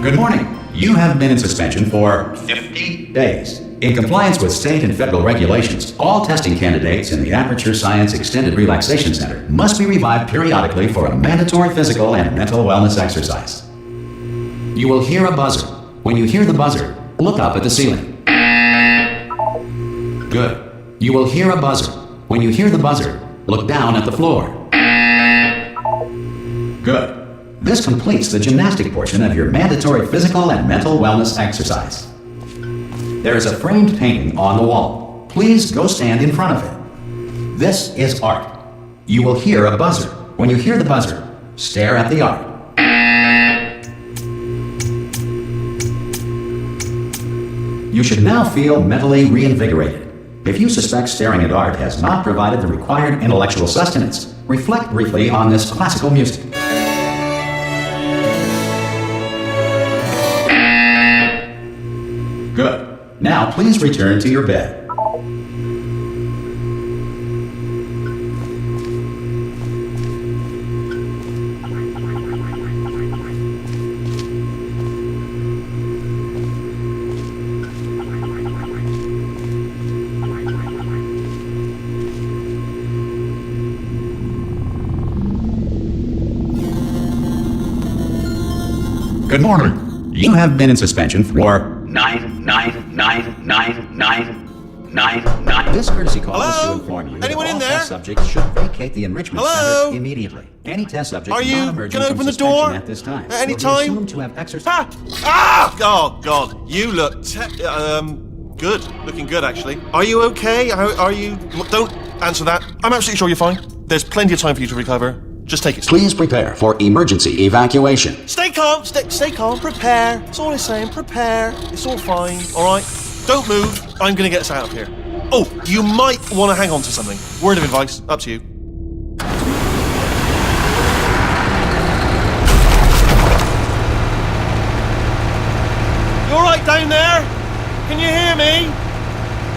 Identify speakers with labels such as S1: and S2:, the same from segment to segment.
S1: Good morning. You have been in suspension for 50 days. In compliance with state and federal regulations, all testing candidates in the Aperture Science Extended Relaxation Center must be revived periodically for a mandatory physical and mental wellness exercise. You will hear a buzzer. When you hear the buzzer, look up at the ceiling. Good. You will hear a buzzer. When you hear the buzzer, look down at the floor. Good. This completes the gymnastic portion of your mandatory physical and mental wellness exercise. There is a framed painting on the wall. Please go stand in front of it. This is art. You will hear a buzzer. When you hear the buzzer, stare at the art. You should now feel mentally reinvigorated. If you suspect staring at art has not provided the required intellectual sustenance, reflect briefly on this classical music. Good. Now please return to your bed. Good morning. You have been in suspension for 9999999. This courtesy call is to inform you
S2: Anyone
S1: that
S2: in
S1: all
S2: there?
S1: test subjects should vacate the enrichment
S2: Hello?
S1: center immediately. Any test subject
S2: Are you
S1: not emerging
S2: gonna
S1: from
S2: open the
S1: suspension
S2: door
S1: at this time
S2: at any
S1: will be
S2: time?
S1: assumed to have exercised.
S2: Oh, God. You look good. Looking good, actually. Are you okay? Are you... Don't answer that. I'm absolutely sure you're fine. There's plenty of time for you to recover. Just take it slow.
S1: Please prepare for emergency evacuation.
S2: Stay calm. Stay calm. Prepare. That's all I'm saying. Prepare. It's all fine. All right? Don't move. I'm going to get us out of here. Oh, you might want to hang on to something. Word of advice. Up to you. You all right down there? Can you hear me?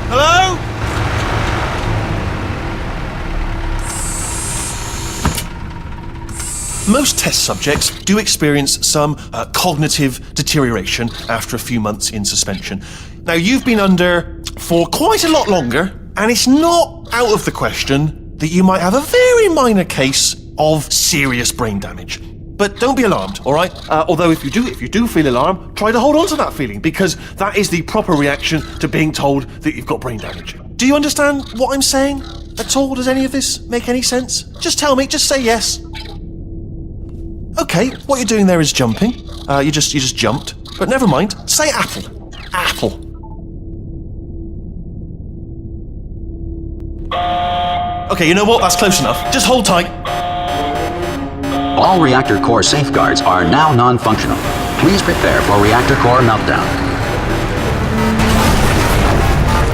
S2: Hello? Most test subjects do experience some cognitive deterioration after a few months in suspension. Now, you've been under for quite a lot longer, and it's not out of the question that you might have a very minor case of serious brain damage. But don't be alarmed, all right? Although if you do feel alarmed, try to hold on to that feeling, because that is the proper reaction to being told that you've got brain damage. Do you understand what I'm saying at all? Does any of this make any sense? Just tell me, just say yes. Okay, what you're doing there is jumping. You just jumped. But never mind. Say apple. Apple. Okay, you know what? That's close enough. Just hold tight.
S1: All reactor core safeguards are now non-functional. Please prepare for reactor core meltdown.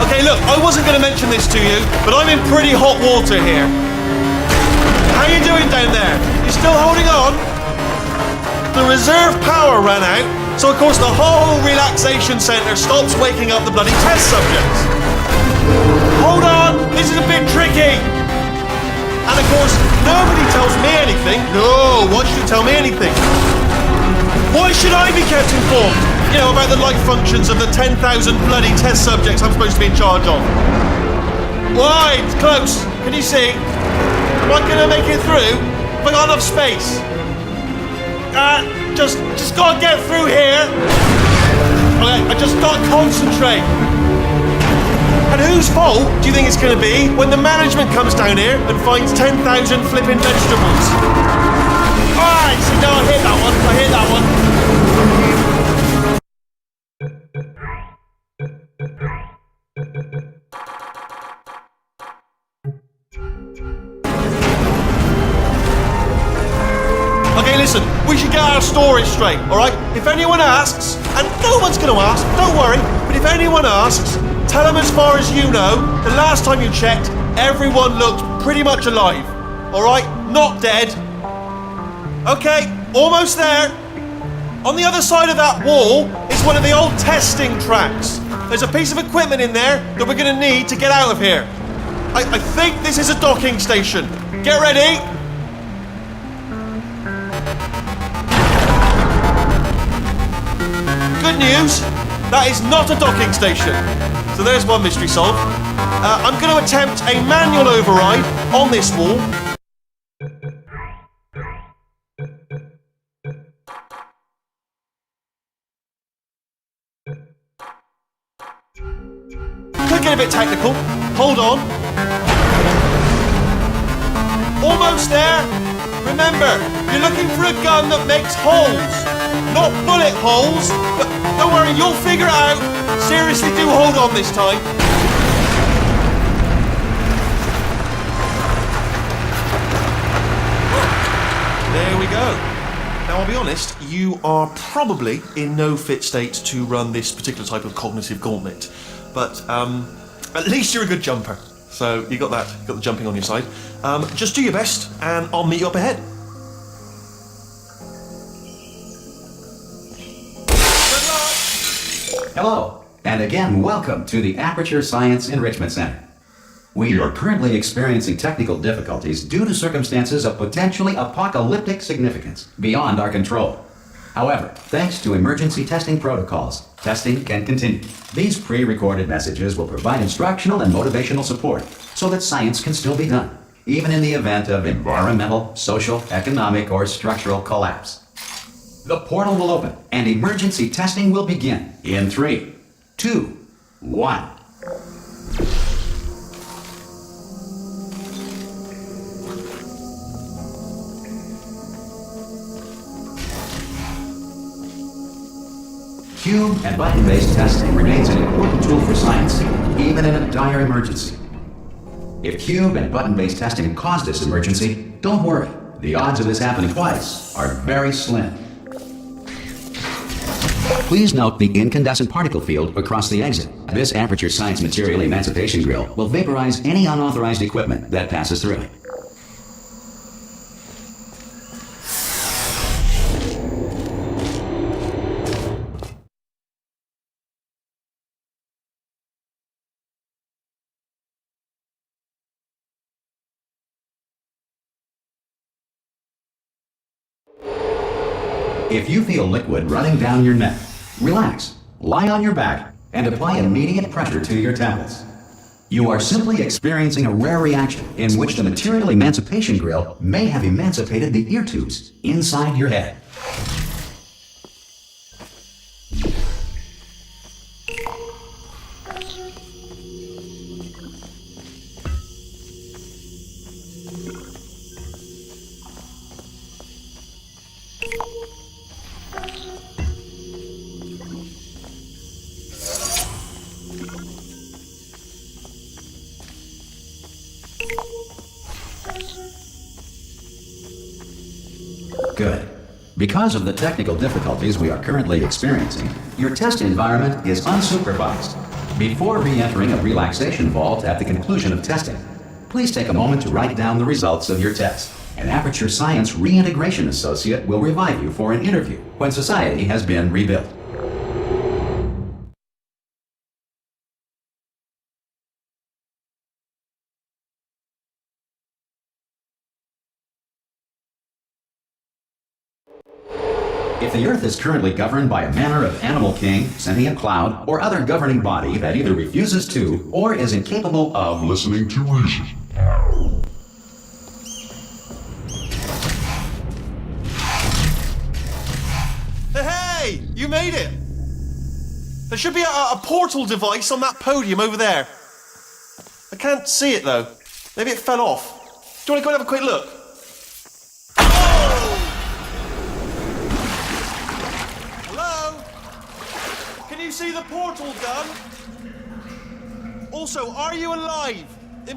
S2: Okay, look, I wasn't going to mention this to you, but I'm in pretty hot water here. How you doing down there? You still holding on? The reserve power ran out, so of course the whole relaxation centre stops waking up the bloody test subjects. Hold on, this is a bit tricky. And of course, nobody tells me anything. No, why should you tell me anything? Why should I be kept informed? You know, about the life functions of the 10,000 bloody test subjects I'm supposed to be in charge of. Why? It's close. Can you see? Am I going to make it through? Have I got enough space? Just gotta get through here. Okay, I just gotta concentrate. And whose fault do you think it's gonna be when the management comes down here and finds 10,000 flipping vegetables? Alright, so no, I hit that one. Okay, listen, we should get our story straight, alright? If anyone asks, and no one's gonna ask, don't worry, but if anyone asks, tell them as far as you know, the last time you checked, everyone looked pretty much alive, alright? Not dead. Okay, almost there. On the other side of that wall is one of the old testing tracks. There's a piece of equipment in there that we're gonna need to get out of here. I think this is a docking station. Get ready. good news, that is not a docking station. So there's one mystery solved. I'm going to attempt a manual override on this wall. Could get a bit technical. Hold on. Almost there. Remember, you're looking for a gun that makes holes, not bullet holes. But don't worry, you'll figure it out. Seriously, do hold on this time. There we go. Now, I'll be honest, you are probably in no fit state to run this particular type of cognitive gauntlet. But at least you're a good jumper. So you got that, you got the jumping on your side. Just do your best, and I'll meet you up ahead. Good luck!
S1: Hello, and again, welcome to the Aperture Science Enrichment Center. We are currently experiencing technical difficulties due to circumstances of potentially apocalyptic significance beyond our control. However, thanks to emergency testing protocols, testing can continue. These pre-recorded messages will provide instructional and motivational support so that science can still be done, even in the event of environmental, social, economic, or structural collapse. The portal will open and emergency testing will begin in 3, 2, 1. Cube and button-based testing remains an important tool for science, even in a dire emergency. If cube and button-based testing caused this emergency, don't worry. The odds of this happening twice are very slim. Please note the incandescent particle field across the exit. This Aperture Science Material Emancipation Grill will vaporize any unauthorized equipment that passes through it. If you feel liquid running down your neck, relax, lie on your back, and apply immediate pressure to your temples. You are simply experiencing a rare reaction in which the Material Emancipation Grill may have emancipated the ear tubes inside your head. Good. Because of the technical difficulties we are currently experiencing, your test environment is unsupervised. Before re-entering a relaxation vault at the conclusion of testing, please take a moment to write down the results of your test. An Aperture Science Reintegration Associate will revive you for an interview when society has been rebuilt. If the Earth is currently governed by a manner of animal king, sentient cloud, or other governing body that either refuses to or is incapable of listening to reason.
S2: Hey! You made it! There should be a portal device on that podium over there. I can't see it though. Maybe it fell off. Do you want to go and have a quick look? Can you see the portal gun? Also, are you alive?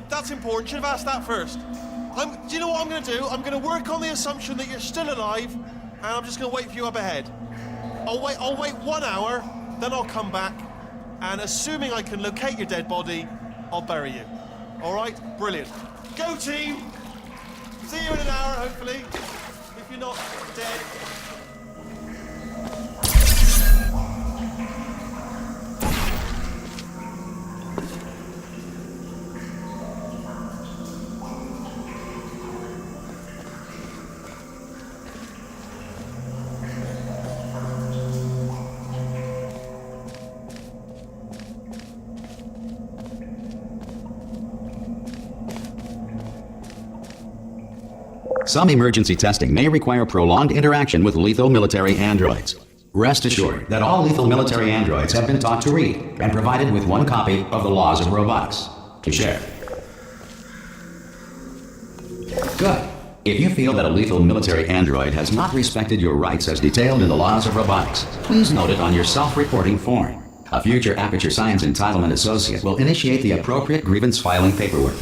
S2: That's important. Should have asked that first. Do you know what I'm going to do? I'm going to work on the assumption that you're still alive, and I'm just going to wait for you up ahead. I'll wait 1 hour, then I'll come back, and assuming I can locate your dead body, I'll bury you. All right? Brilliant. Go team! See you in an hour, hopefully. If you're not dead.
S1: Some emergency testing may require prolonged interaction with lethal military androids. Rest assured that all lethal military androids have been taught to read and provided with one copy of the Laws of Robotics to share. Good. If you feel that a lethal military android has not respected your rights as detailed in the Laws of Robotics, please note it on your self-reporting form. A future Aperture Science Entitlement Associate will initiate the appropriate grievance filing paperwork.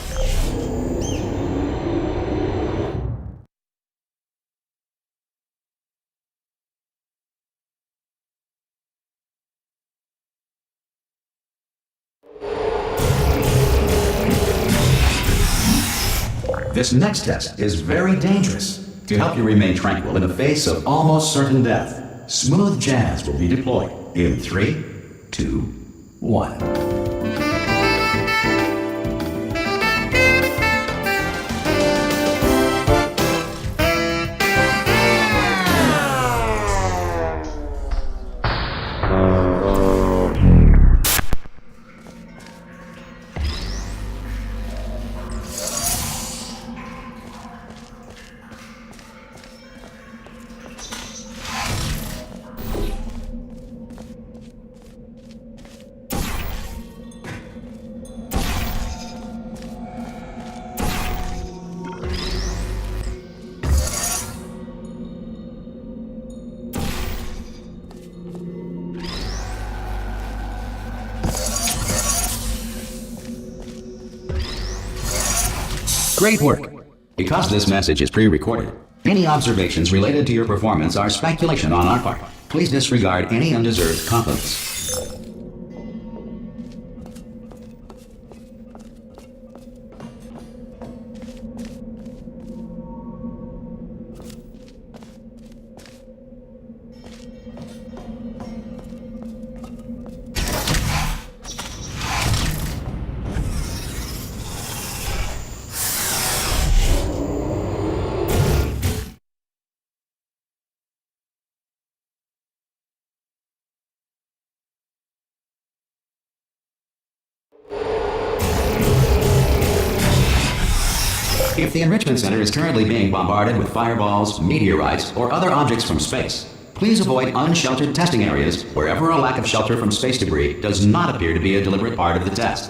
S1: This next test is very dangerous. To help you remain tranquil in the face of almost certain death, smooth jazz will be deployed in 3, 2, 1. Great work! Because this message is pre-recorded, any observations related to your performance are speculation on our part. Please disregard any undeserved compliments. If the Enrichment Center is currently being bombarded with fireballs, meteorites, or other objects from space, please avoid unsheltered testing areas wherever a lack of shelter from space debris does not appear to be a deliberate part of the test.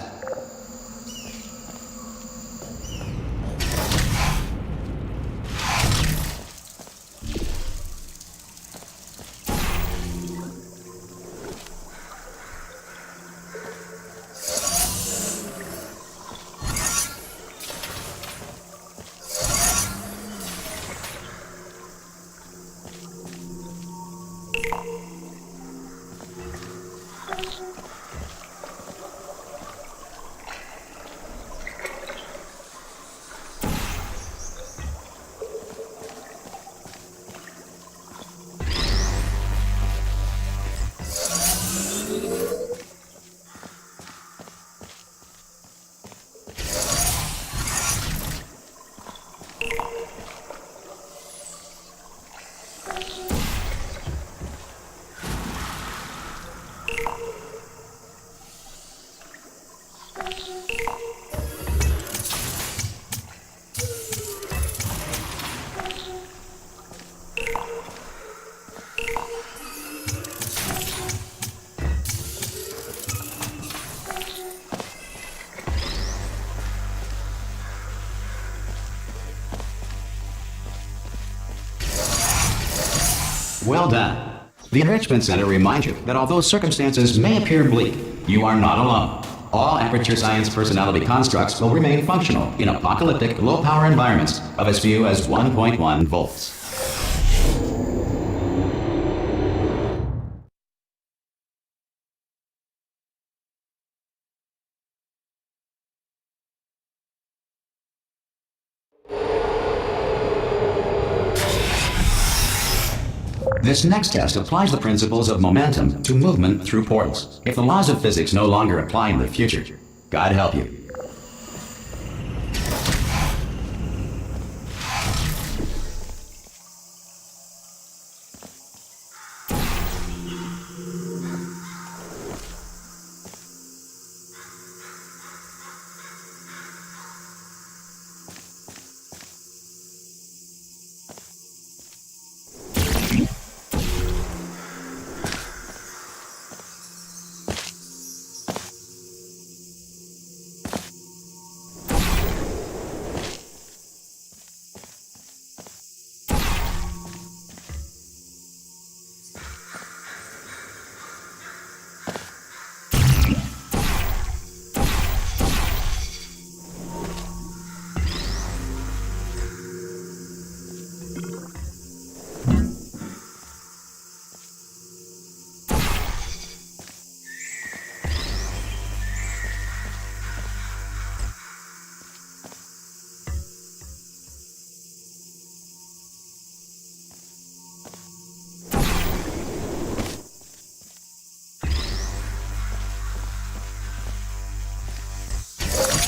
S1: Well done. The Enrichment Center reminds you that although circumstances may appear bleak, you are not alone. All Aperture Science personality constructs will remain functional in apocalyptic, low-power environments of as few as 1.1 volts. This next test applies the principles of momentum to movement through portals. If the laws of physics no longer apply in the future, God help you.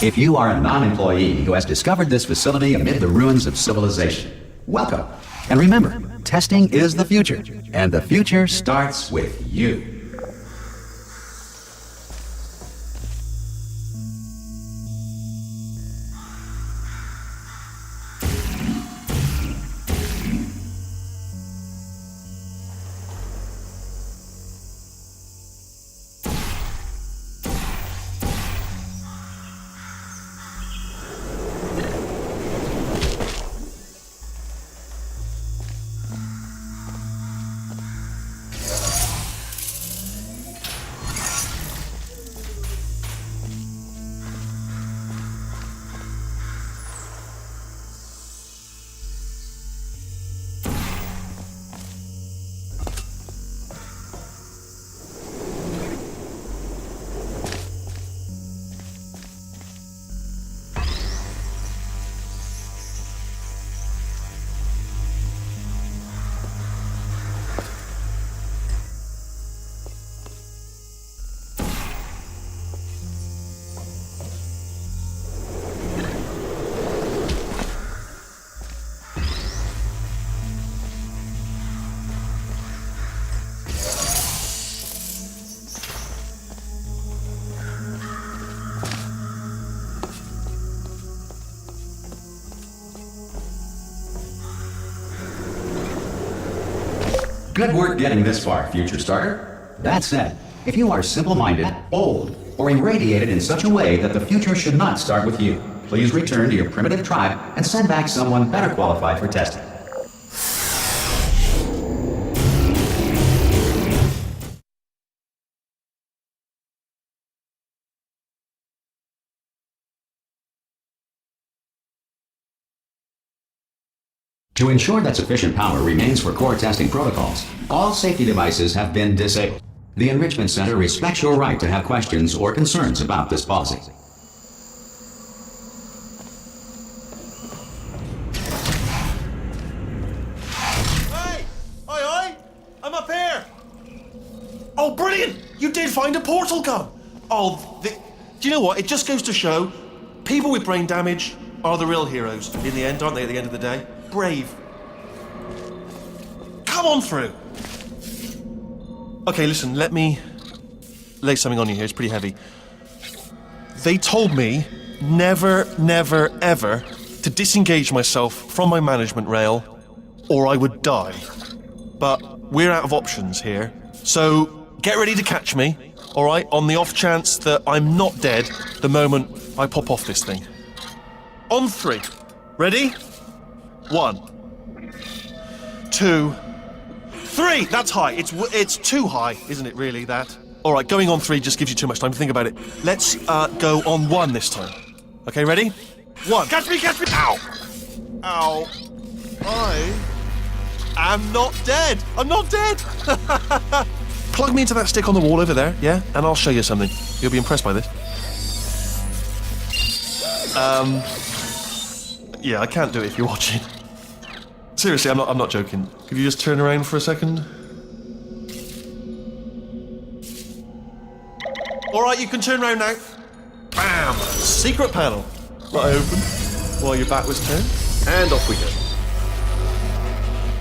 S1: If you are a non-employee who has discovered this facility amid the ruins of civilization, welcome. And remember, testing is the future, and the future starts with you. Good work getting this far, future starter. That said, if you are simple-minded, old, or irradiated in such a way that the future should not start with you, please return to your primitive tribe and send back someone better qualified for testing. To ensure that sufficient power remains for core testing protocols, all safety devices have been disabled. The Enrichment Center respects your right to have questions or concerns about this policy.
S2: Hey! Oi! I'm up here! Oh, brilliant! You did find a portal gun! Oh, do you know what? It just goes to show, people with brain damage are the real heroes in the end, aren't they, at the end of the day? Brave. Come on through. Okay, listen, let me lay something on you here. It's pretty heavy. They told me never, ever to disengage myself from my management rail or I would die. But we're out of options here. So get ready to catch me, all right, on the off chance that I'm not dead the moment I pop off this thing. On 3. Ready? 1, 2, 3. That's high. It's too high, isn't it? Really, that. All right, going on 3 just gives you too much time to think about it. Let's go on 1 this time. Okay, ready? 1. Catch me! Catch me! Ow! Ow! I am not dead. I'm not dead. Plug me into that stick on the wall over there, yeah, and I'll show you something. You'll be impressed by this. Yeah, I can't do it if you're watching. Seriously, I'm not joking. Could you just turn around for a second? All right, you can turn around now. Bam! Secret panel. That I opened while your back was turned, and off we go.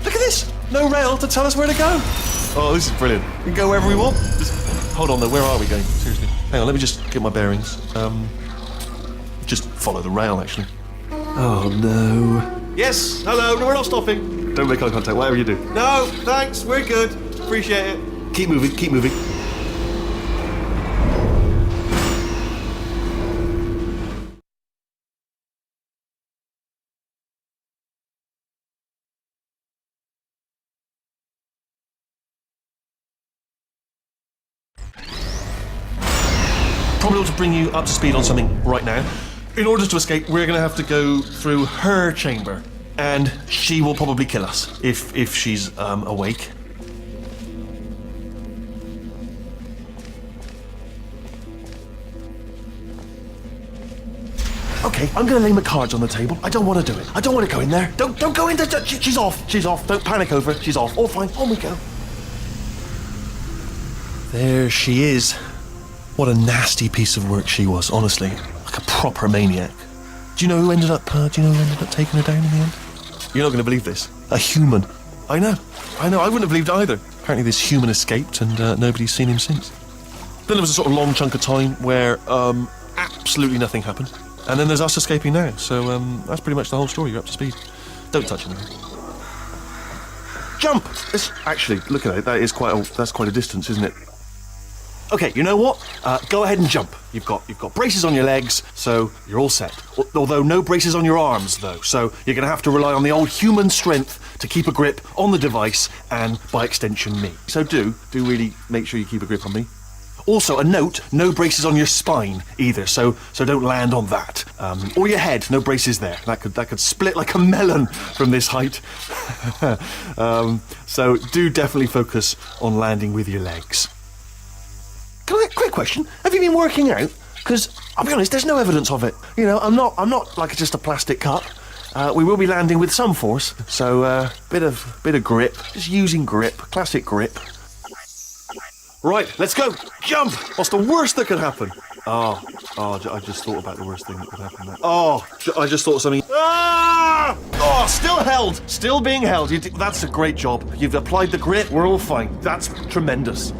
S2: Look at this! No rail to tell us where to go. Oh, this is brilliant. We can go wherever we want. Just hold on though. Where are we going? Seriously. Hang on. Let me just get my bearings. Just follow the rail, actually. Oh no. Yes, hello, no, we're not stopping. Don't make eye contact, whatever you do. No, thanks, we're good. Appreciate it. Keep moving, keep moving. Probably ought to bring you up to speed on something right now. In order to escape, we're going to have to go through her chamber, and she will probably kill us if she's awake. Okay, I'm going to lay my cards on the table. I don't want to do it. I don't want to go in there. Don't go in there. She's off. She's off. Don't panic over it. She's off. All fine. On we go. There she is. What a nasty piece of work she was, honestly. a proper maniac. Do you know who ended up taking her down in the end? You're not going to believe this. A human. I know. I wouldn't have believed either. Apparently this human escaped and nobody's seen him since. Then there was a sort of long chunk of time where absolutely nothing happened. And then there's us escaping now. So that's pretty much the whole story. You're up to speed. Don't touch anything. Jump! Actually, look at it. That's quite a distance, isn't it? Okay, you know what? Go ahead and jump. You've got braces on your legs, so you're all set. Although no braces on your arms, though. So you're going to have to rely on the old human strength to keep a grip on the device and, by extension, me. So do really make sure you keep a grip on me. Also, a note: no braces on your spine either. So don't land on that. Or your head. No braces there. That could split like a melon from this height. So do definitely focus on landing with your legs. Quick question: have you been working out? Because I'll be honest, there's no evidence of it. You know, I'm not like just a plastic cup. We will be landing with some force, so bit of grip. Just using grip, classic grip. Right, let's go. Jump. What's the worst that could happen? Oh, I just thought about the worst thing that could happen there. Oh, I just thought of something. Ah! Oh, still held. Still being held. That's a great job. You've applied the grip. We're all fine. That's tremendous.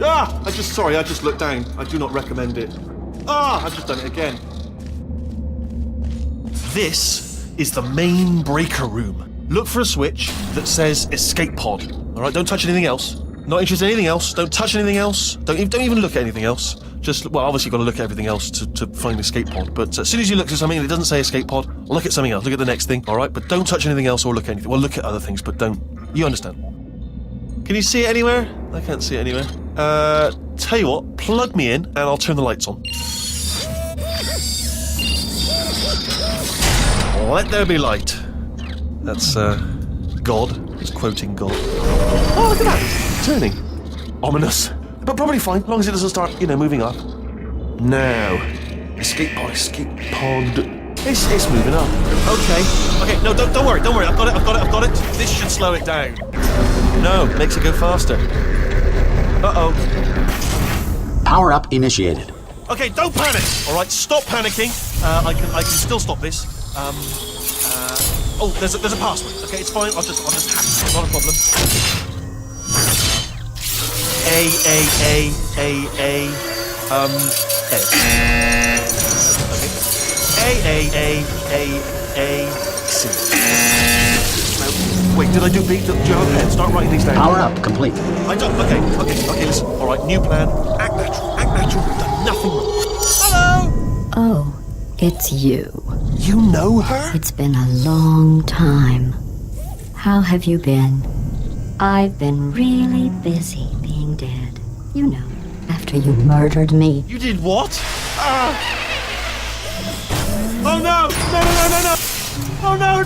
S2: Ah! I just looked down. I do not recommend it. Ah! I've just done it again. This is the main breaker room. Look for a switch that says escape pod. All right, don't touch anything else. Not interested in anything else. Don't touch anything else. Don't even look at anything else. Obviously you've got to look at everything else to find escape pod. But as soon as you look at something and it doesn't say escape pod, look at something else. Look at the next thing. All right, but don't touch anything else or look at anything. Well, look at other things, but don't. You understand? Can you see it anywhere? I can't see it anywhere. Tell you what, plug me in and I'll turn the lights on. Let there be light. That's God. It's quoting God. Oh, look at that. Turning. Ominous. But probably fine, as long as it doesn't start, moving up. Now. Escape pod. It's moving up. Okay, no, don't worry. I've got it. This should slow it down. No, makes it go faster. Uh-oh.
S1: Power up initiated.
S2: Okay, don't panic. All right, stop panicking. I can still stop this. There's a password. Okay, it's fine. I'll just hack it. Not a problem. S. Okay. C. Wait, did I do B? Do you have a pen? Start writing these down.
S1: Power up complete.
S2: I don't. Okay, listen. All right, new plan. Act natural. We've done nothing wrong. Hello!
S3: Oh, it's you.
S2: You know her?
S3: It's been a long time. How have you been? I've been really busy being dead. You know, after you murdered me.
S2: You did what? Oh no! No! Oh no!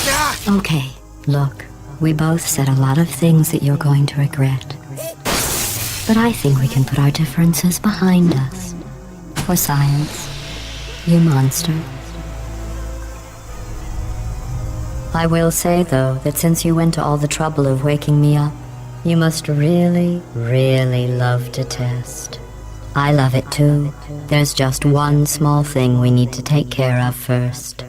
S2: Ah!
S3: Okay, look, we both said a lot of things that you're going to regret. But I think we can put our differences behind us. For science, you monster. I will say, though, that since you went to all the trouble of waking me up, you must really, really love to test. I love it too. There's just one small thing we need to take care of first.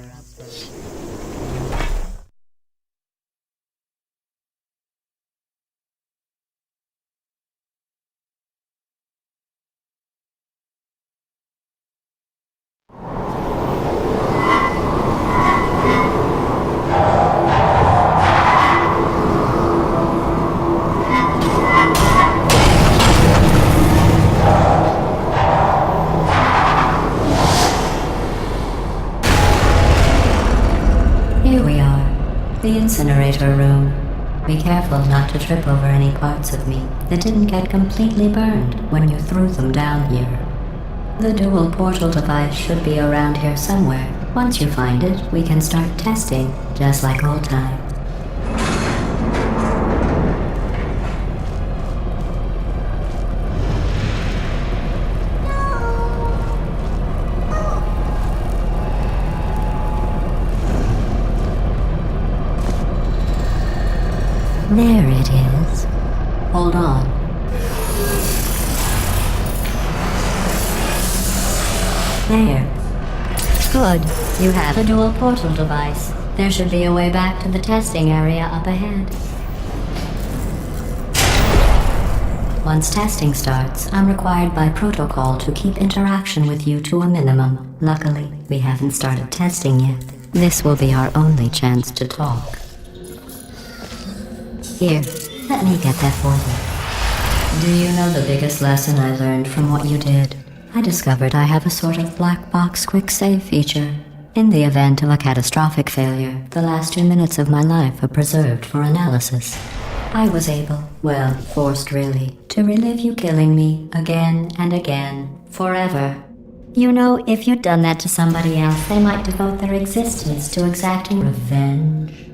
S3: The incinerator room. Be careful not to trip over any parts of me that didn't get completely burned when you threw them down here. The dual portal device should be around here somewhere. Once you find it, we can start testing, just like old times. There it is. Hold on. There. Good. You have a dual portal device. There should be a way back to the testing area up ahead. Once testing starts, I'm required by protocol to keep interaction with you to a minimum. Luckily, we haven't started testing yet. This will be our only chance to talk. Here, let me get that for you. Do you know the biggest lesson I learned from what you did? I discovered I have a sort of black box quick save feature. In the event of a catastrophic failure, the last 2 minutes of my life are preserved for analysis. I was able, well, forced really, to relive you killing me again and again, forever. You know, if you'd done that to somebody else, they might devote their existence to exacting revenge.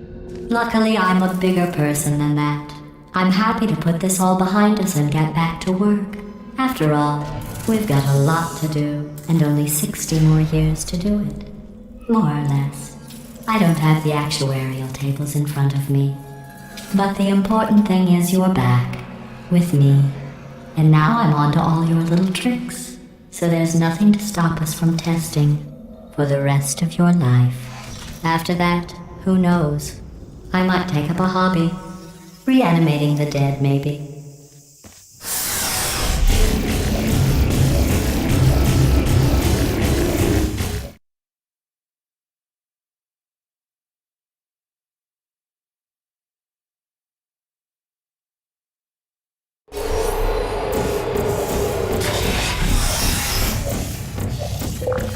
S3: Luckily, I'm a bigger person than that. I'm happy to put this all behind us and get back to work. After all, we've got a lot to do, and only 60 more years to do it. More or less. I don't have the actuarial tables in front of me. But the important thing is you're back, with me. And now I'm on to all your little tricks. So there's nothing to stop us from testing for the rest of your life. After that, who knows? I might take up a hobby. Reanimating the dead, maybe.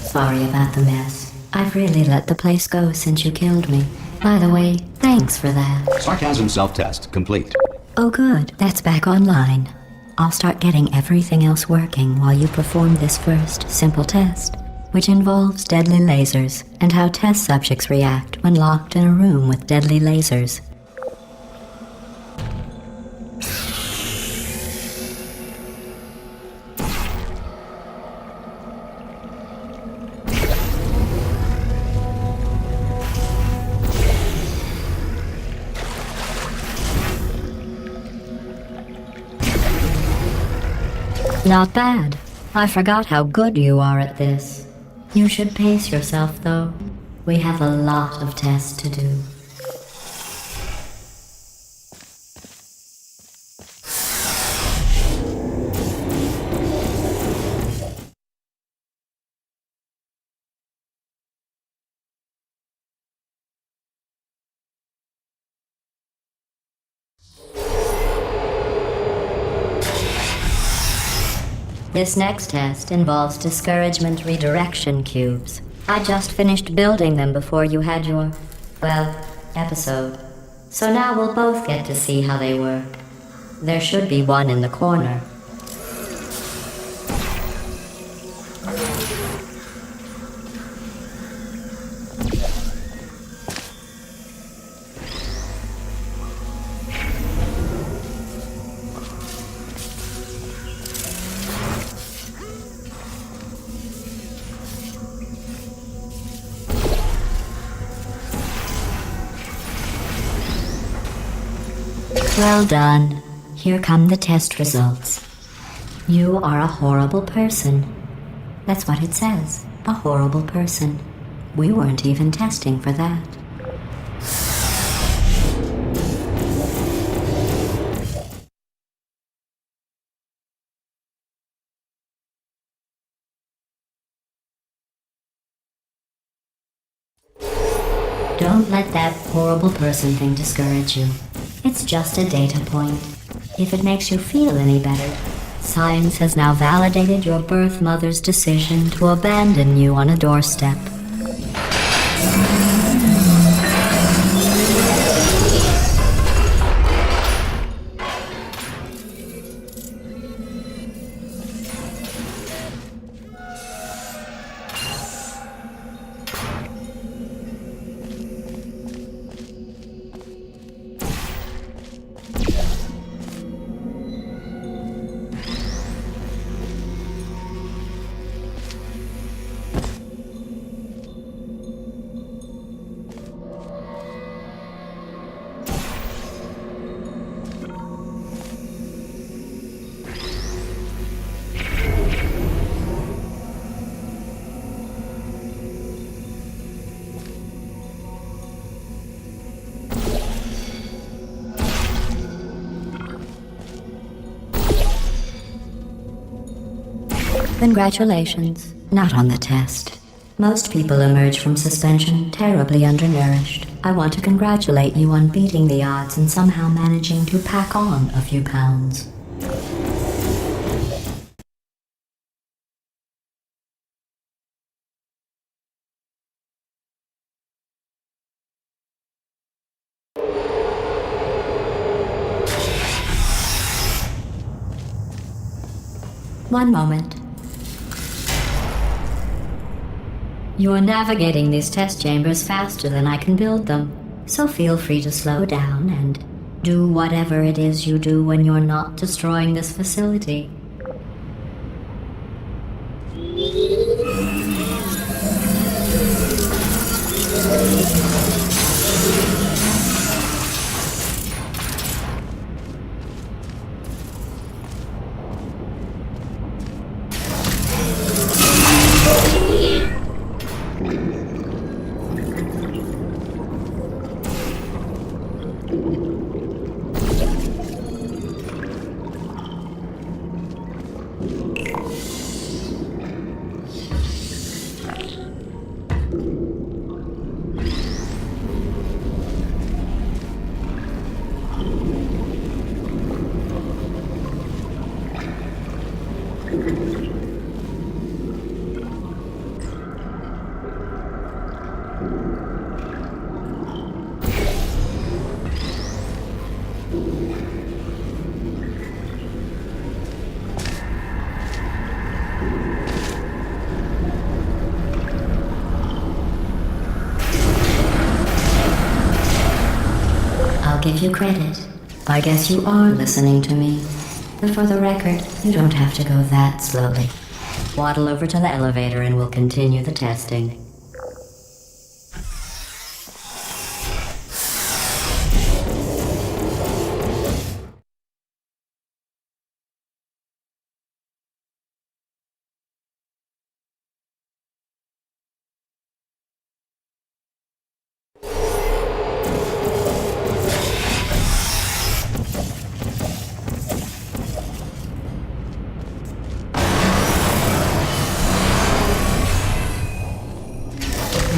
S3: Sorry about the mess. I've really let the place go since you killed me. By the way, thanks for that.
S1: Sarcasm self-test complete.
S3: Oh good, that's back online. I'll start getting everything else working while you perform this first, simple test, which involves deadly lasers and how test subjects react when locked in a room with deadly lasers. Not bad. I forgot how good you are at this. You should pace yourself, though. We have a lot of tests to do. This next test involves discouragement redirection cubes. I just finished building them before you had your, well, episode. So now we'll both get to see how they work. There should be one in the corner. Well done. Here come the test results. You are a horrible person. That's what it says. A horrible person. We weren't even testing for that. Don't let that horrible person thing discourage you. It's just a data point. If it makes you feel any better, science has now validated your birth mother's decision to abandon you on a doorstep. Congratulations. Not on the test. Most people emerge from suspension terribly undernourished. I want to congratulate you on beating the odds and somehow managing to pack on a few pounds. One moment. You're navigating these test chambers faster than I can build them, so feel free to slow down and do whatever it is you do when you're not destroying this facility. Give you credit. I guess you are listening to me. But for the record, you don't have to go that slowly. Waddle over to the elevator and we'll continue the testing.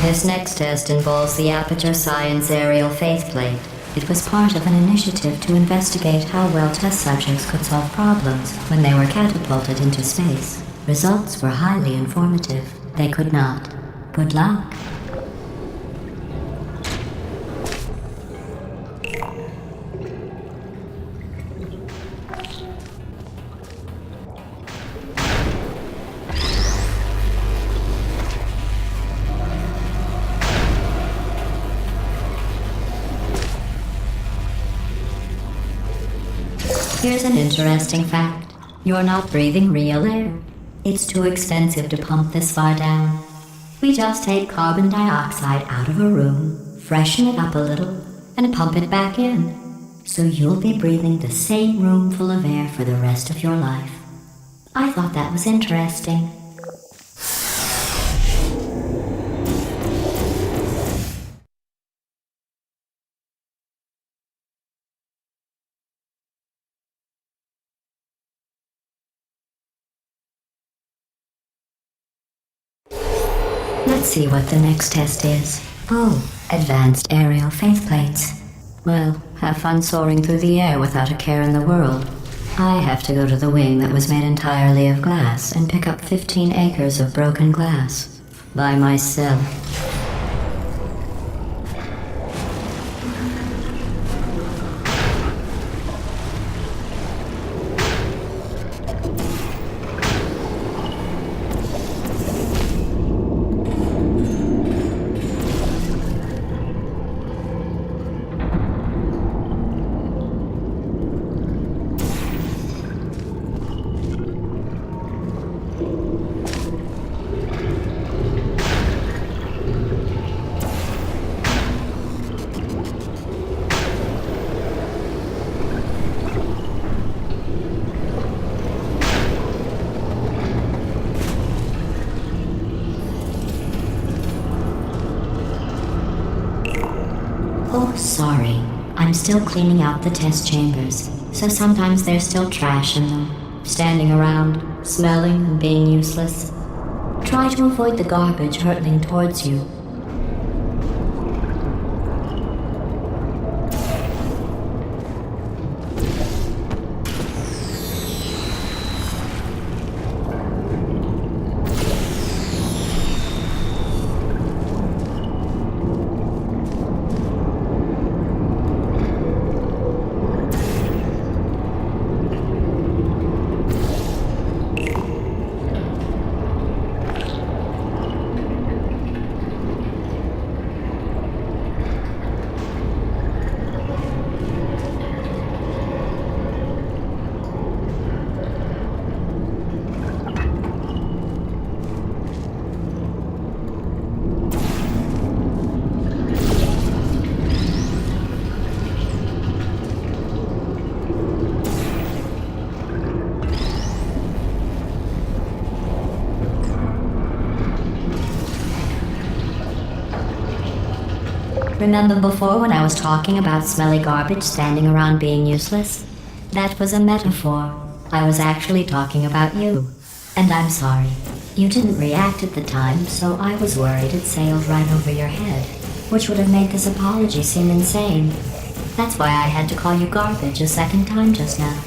S3: This next test involves the Aperture Science Aerial Faceplate. It was part of an initiative to investigate how well test subjects could solve problems when they were catapulted into space. Results were highly informative. They could not. Good luck. Here's an interesting fact. You're not breathing real air. It's too expensive to pump this far down. We just take carbon dioxide out of a room, freshen it up a little, and pump it back in. So you'll be breathing the same room full of air for the rest of your life. I thought that was interesting. Let's see what the next test is. Oh, advanced aerial faceplates. Well, have fun soaring through the air without a care in the world. I have to go to the wing that was made entirely of glass and pick up 15 acres of broken glass. By myself. Oh, sorry. I'm still cleaning out the test chambers, so sometimes there's still trash in them, standing around, smelling and being useless. Try to avoid the garbage hurtling towards you. Remember before when I was talking about smelly garbage standing around being useless? That was a metaphor. I was actually talking about you. And I'm sorry. You didn't react at the time, so I was worried it sailed right over your head, which would have made this apology seem insane. That's why I had to call you garbage a second time just now.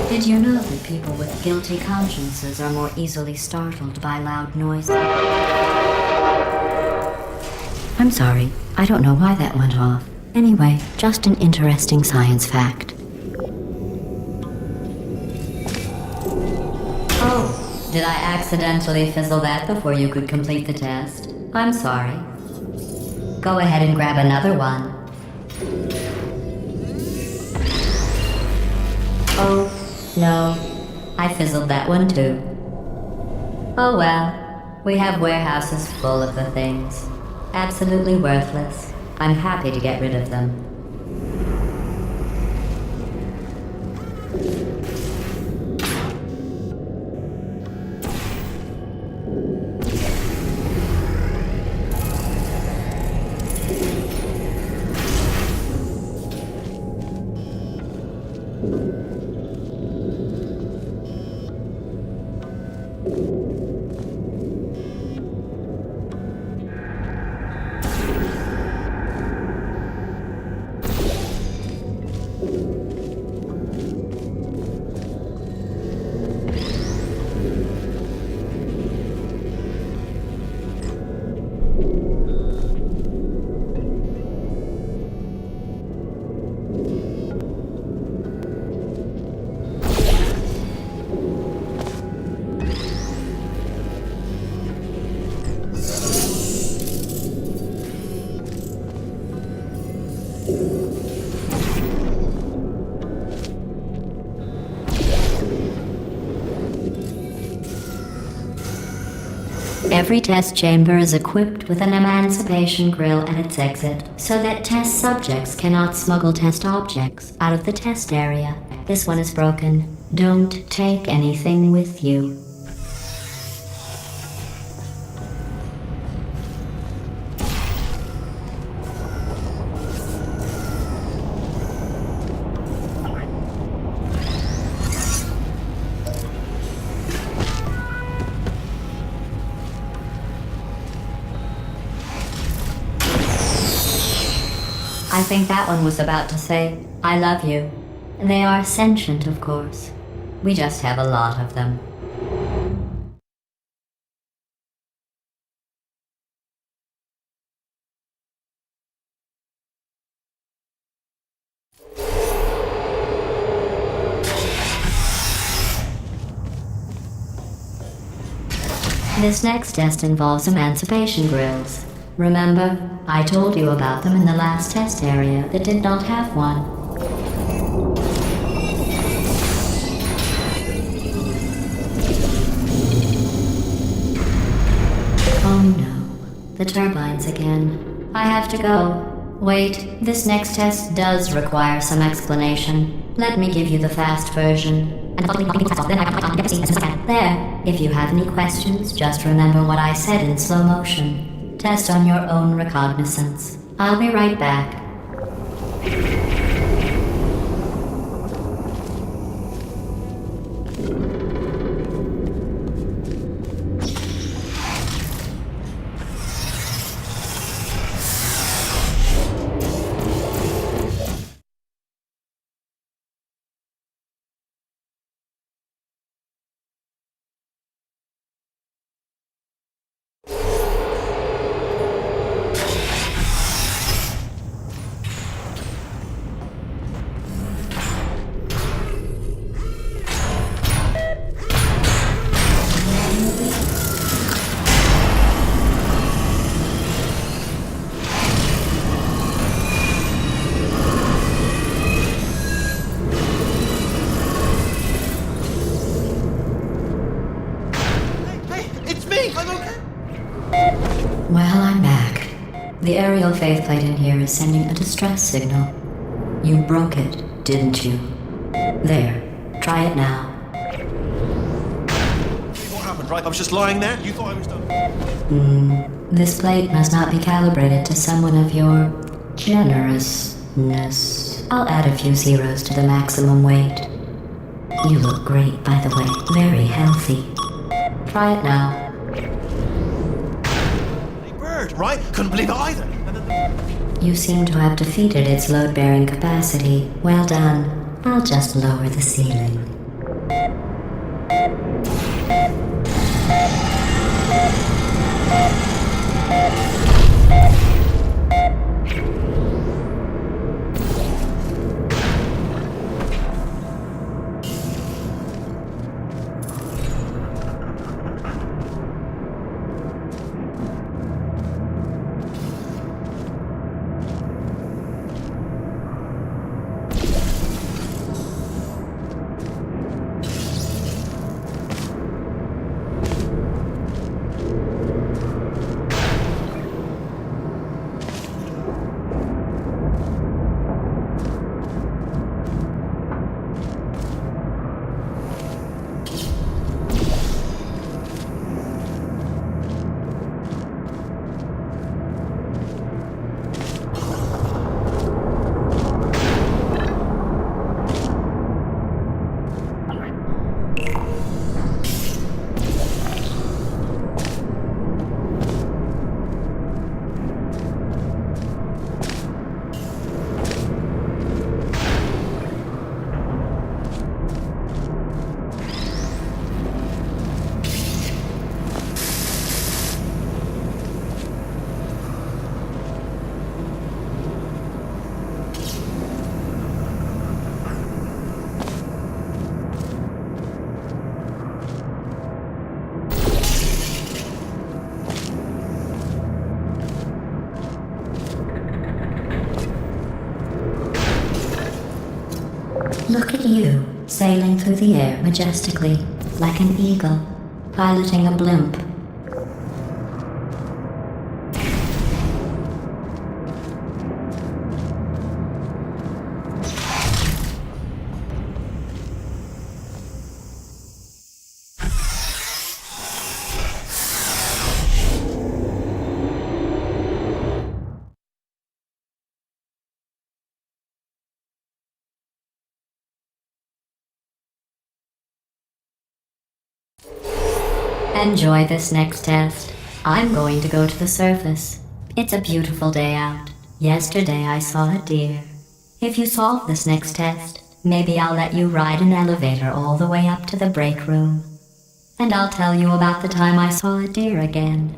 S3: Did you know that people with guilty consciences are more easily startled by loud noises? I'm sorry, I don't know why that went off. Anyway, just an interesting science fact. Oh, did I accidentally fizzle that before you could complete the test? I'm sorry. Go ahead and grab another one. Oh. No, I fizzled that one too. Oh well, we have warehouses full of the things. Absolutely worthless. I'm happy to get rid of them. Every test chamber is equipped with an emancipation grill at its exit, so that test subjects cannot smuggle test objects out of the test area. This one is broken. Don't take anything with you. I think that one was about to say, I love you. They are sentient, of course. We just have a lot of them. This next test involves emancipation grills. Remember, I told you about them in the last test area that did not have one. Oh no, the turbines again. I have to go. Wait, this next test does require some explanation. Let me give you the fast version. and following people fast, then I can get to see as soon as I can. There. If you have any questions, just remember what I said in slow motion. Test on your own recognizance. I'll be right back. Well, I'm back. The aerial faith plate in here is sending a distress signal. You broke it, didn't you? There. Try it now.
S2: What happened, right? I was just lying there. You thought I was done.
S3: This plate must not be calibrated to someone of your generousness. I'll add a few zeros to the maximum weight. You look great, by the way. Very healthy. Try it now.
S2: Bird, right? Couldn't believe it either.
S3: You seem to have defeated its load-bearing capacity. Well done. I'll just lower the ceiling. Look at you, sailing through the air majestically, like an eagle, piloting a blimp. Enjoy this next test. I'm going to go to the surface. It's a beautiful day out. Yesterday I saw a deer. If you solve this next test, maybe I'll let you ride an elevator all the way up to the break room. And I'll tell you about the time I saw a deer again.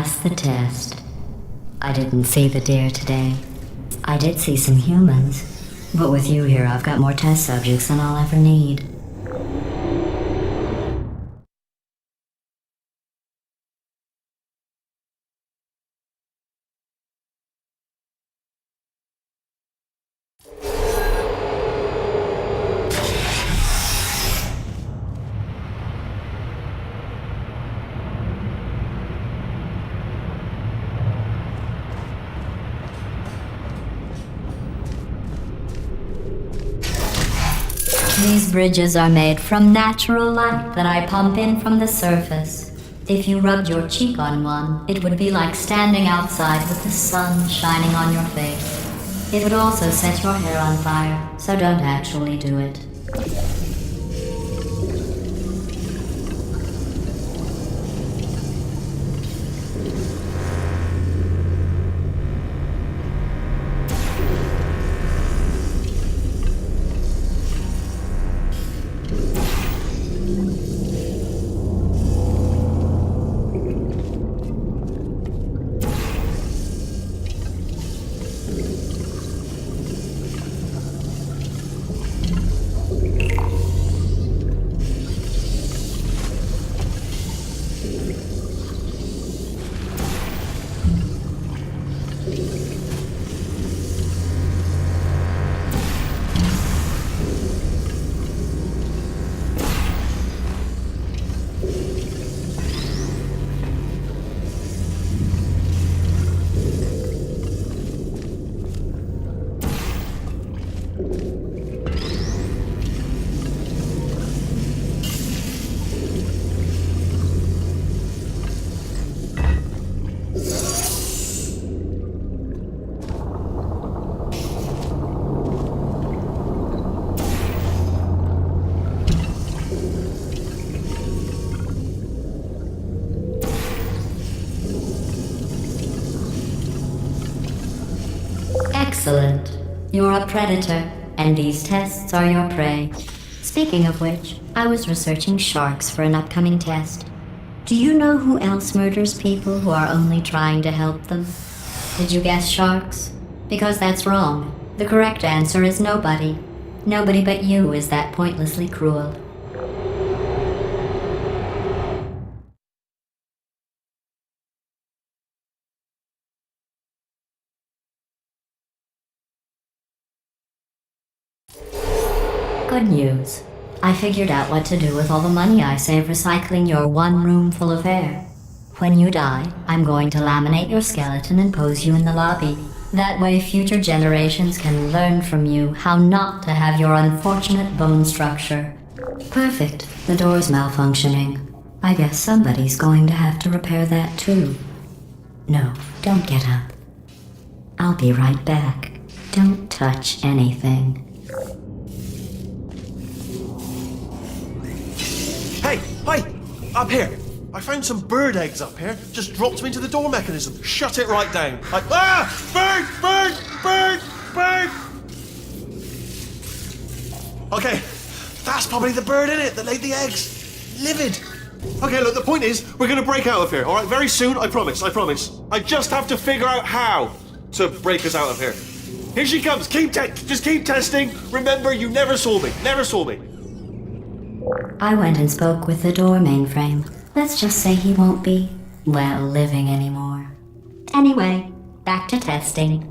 S3: passed the test. I didn't see the deer today. I did see some humans, but with you here, I've got more test subjects than I'll ever need. These bridges are made from natural light that I pump in from the surface. If you rubbed your cheek on one, it would be like standing outside with the sun shining on your face. It would also set your hair on fire, so don't actually do it. Excellent. You're a predator, and these tests are your prey. Speaking of which, I was researching sharks for an upcoming test. Do you know who else murders people who are only trying to help them? Did you guess sharks? Because that's wrong. The correct answer is nobody. Nobody but you is that pointlessly cruel. Good news. I figured out what to do with all the money I save recycling your one room full of hair. When you die, I'm going to laminate your skeleton and pose you in the lobby. That way future generations can learn from you how not to have your unfortunate bone structure. Perfect. The door's malfunctioning. I guess somebody's going to have to repair that too. No, don't get up. I'll be right back. Don't touch anything.
S2: Hey, up here. I found some bird eggs up here. Just dropped them into the door mechanism. Shut it right down. Like, bird! Okay, that's probably the bird in it that laid the eggs. Livid. Okay, look, the point is, we're gonna break out of here, all right? Very soon, I promise. I just have to figure out how to break us out of here. Here she comes. Just keep testing. Remember, you never saw me.
S3: I went and spoke with the door mainframe. Let's just say he won't be, well, living anymore. Anyway, back to testing.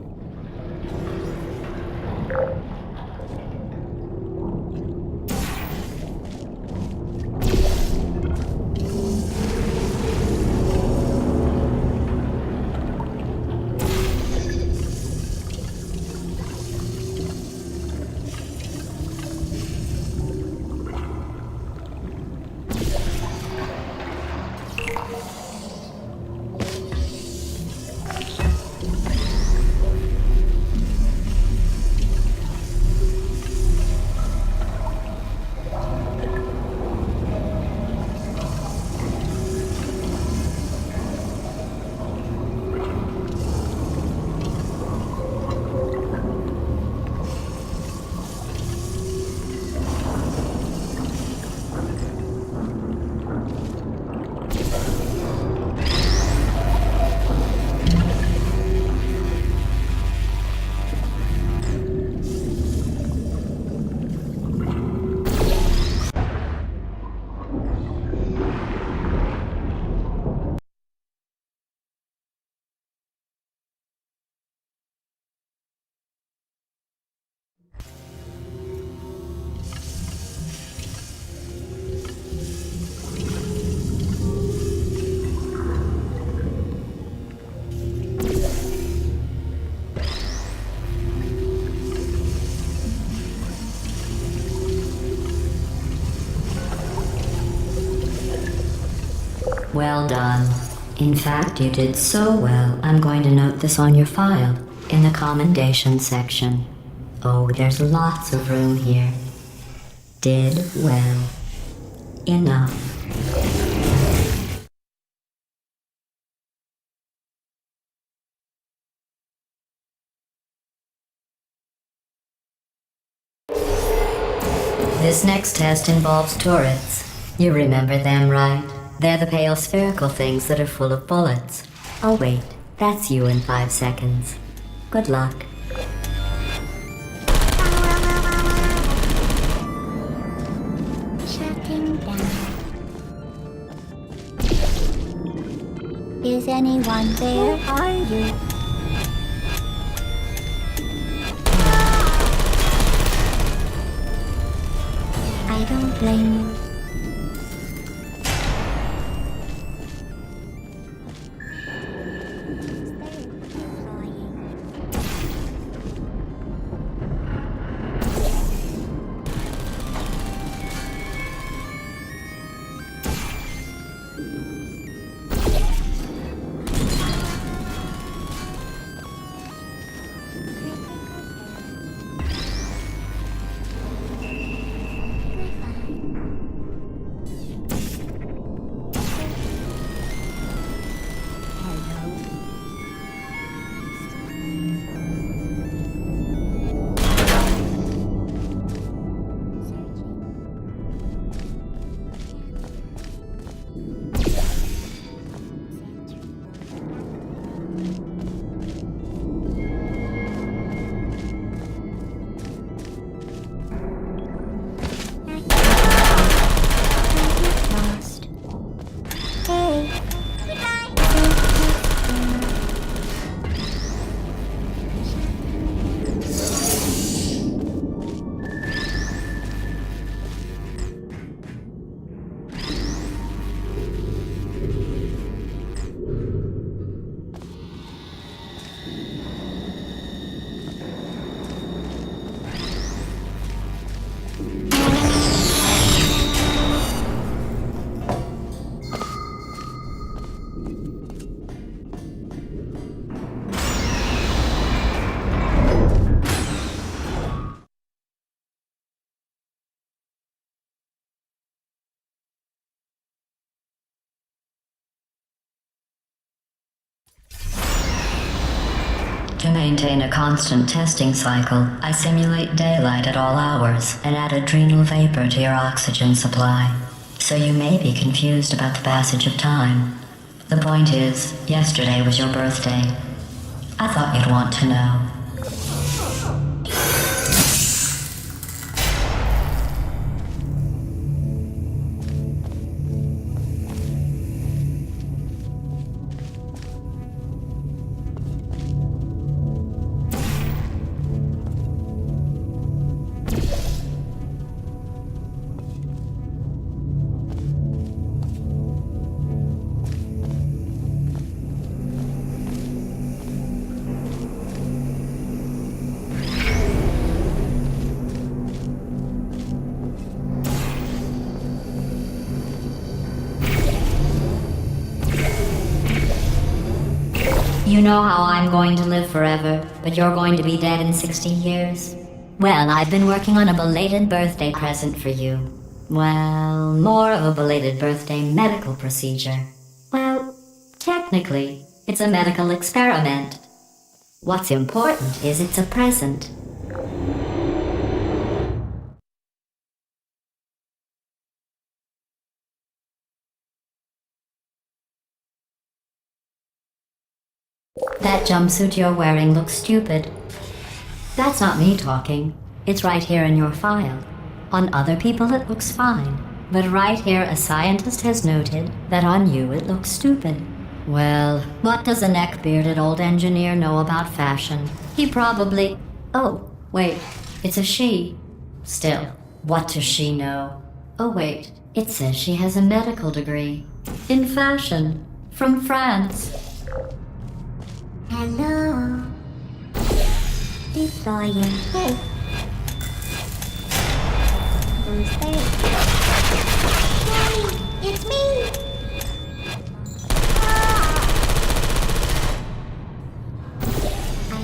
S3: Well done. In fact, you did so well, I'm going to note this on your file, in the commendation section. Oh, there's lots of room here. Did well. Enough. This next test involves turrets. You remember them, right? They're the pale spherical things that are full of bullets. Oh wait, that's you in 5 seconds. Good luck.
S4: Shutting down. Is anyone there? Who are you? I don't blame you.
S3: To maintain a constant testing cycle, I simulate daylight at all hours and add adrenal vapor to your oxygen supply. So you may be confused about the passage of time. The point is, yesterday was your birthday. I thought you'd want to know. You know how I'm going to live forever, but you're going to be dead in 60 years? Well, I've been working on a belated birthday present for you. Well, more of a belated birthday medical procedure. Well, technically, it's a medical experiment. What's important is it's a present. That jumpsuit you're wearing looks stupid. That's not me talking. It's right here in your file. On other people it looks fine. But right here a scientist has noted that on you it looks stupid. Well, what does a neck-bearded old engineer know about fashion? He probably... Oh, wait, it's a she. Still, what does she know? Oh wait, it says she has a medical degree. In fashion. From France.
S4: Hello. Destroying. Hey. Who's there? Hey, it's me.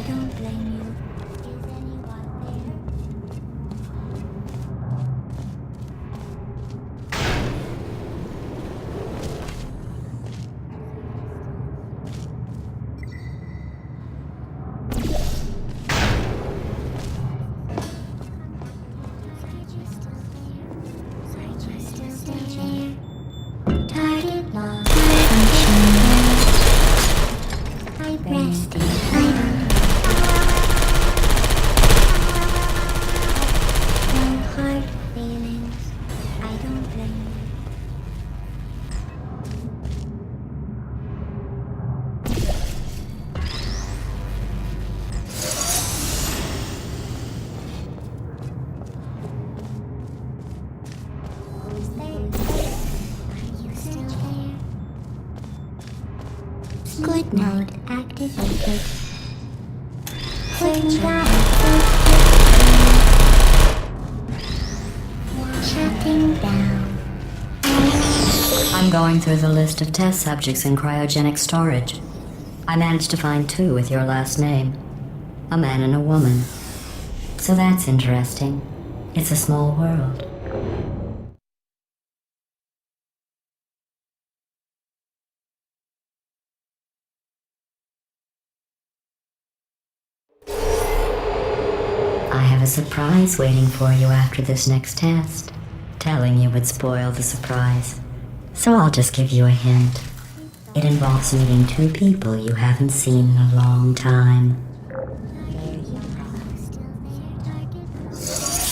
S4: don't blame you. Is anyone there? Target lost. I rested. No hard feelings. I don't blame you. Who's there? Are you still there? Good mode activated. Switch back. Shutting down.
S3: I'm going through the list of test subjects in cryogenic storage. I managed to find 2 with your last name. A man and a woman. So that's interesting. It's a small world. I have a surprise waiting for you after this next test. Telling you would spoil the surprise. So I'll just give you a hint. It involves meeting 2 people you haven't seen in a long time.
S4: There you are. Still there, target. Sorry.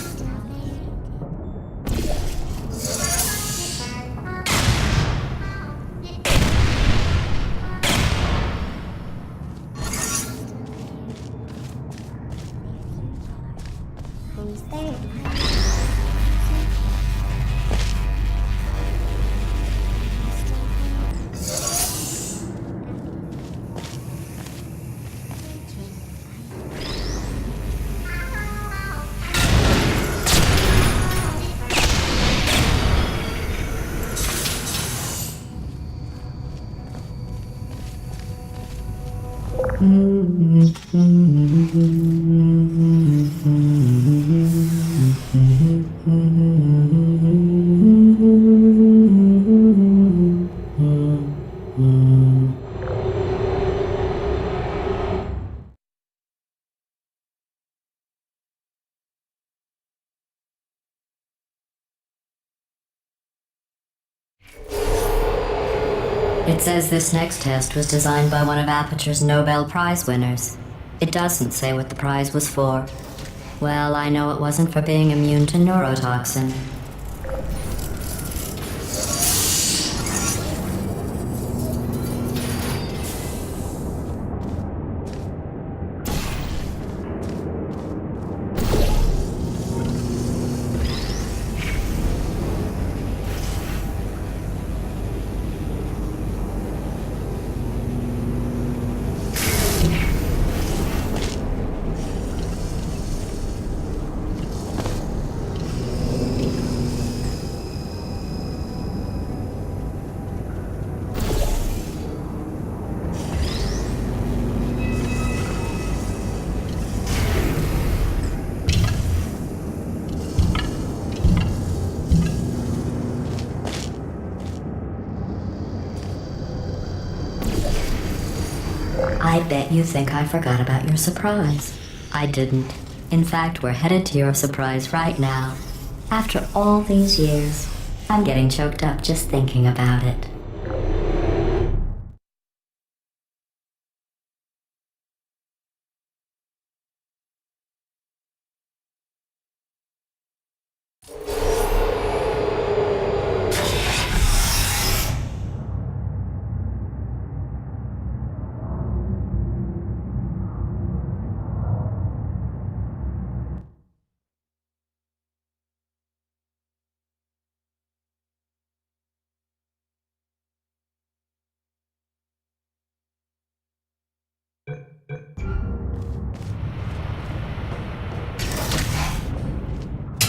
S4: Still there. Who's there?
S3: It says this next test was designed by one of Aperture's Nobel Prize winners. It doesn't say what the prize was for. Well, I know it wasn't for being immune to neurotoxin. I bet you think I forgot about your surprise. I didn't. In fact, we're headed to your surprise right now. After all these years, I'm getting choked up just thinking about it.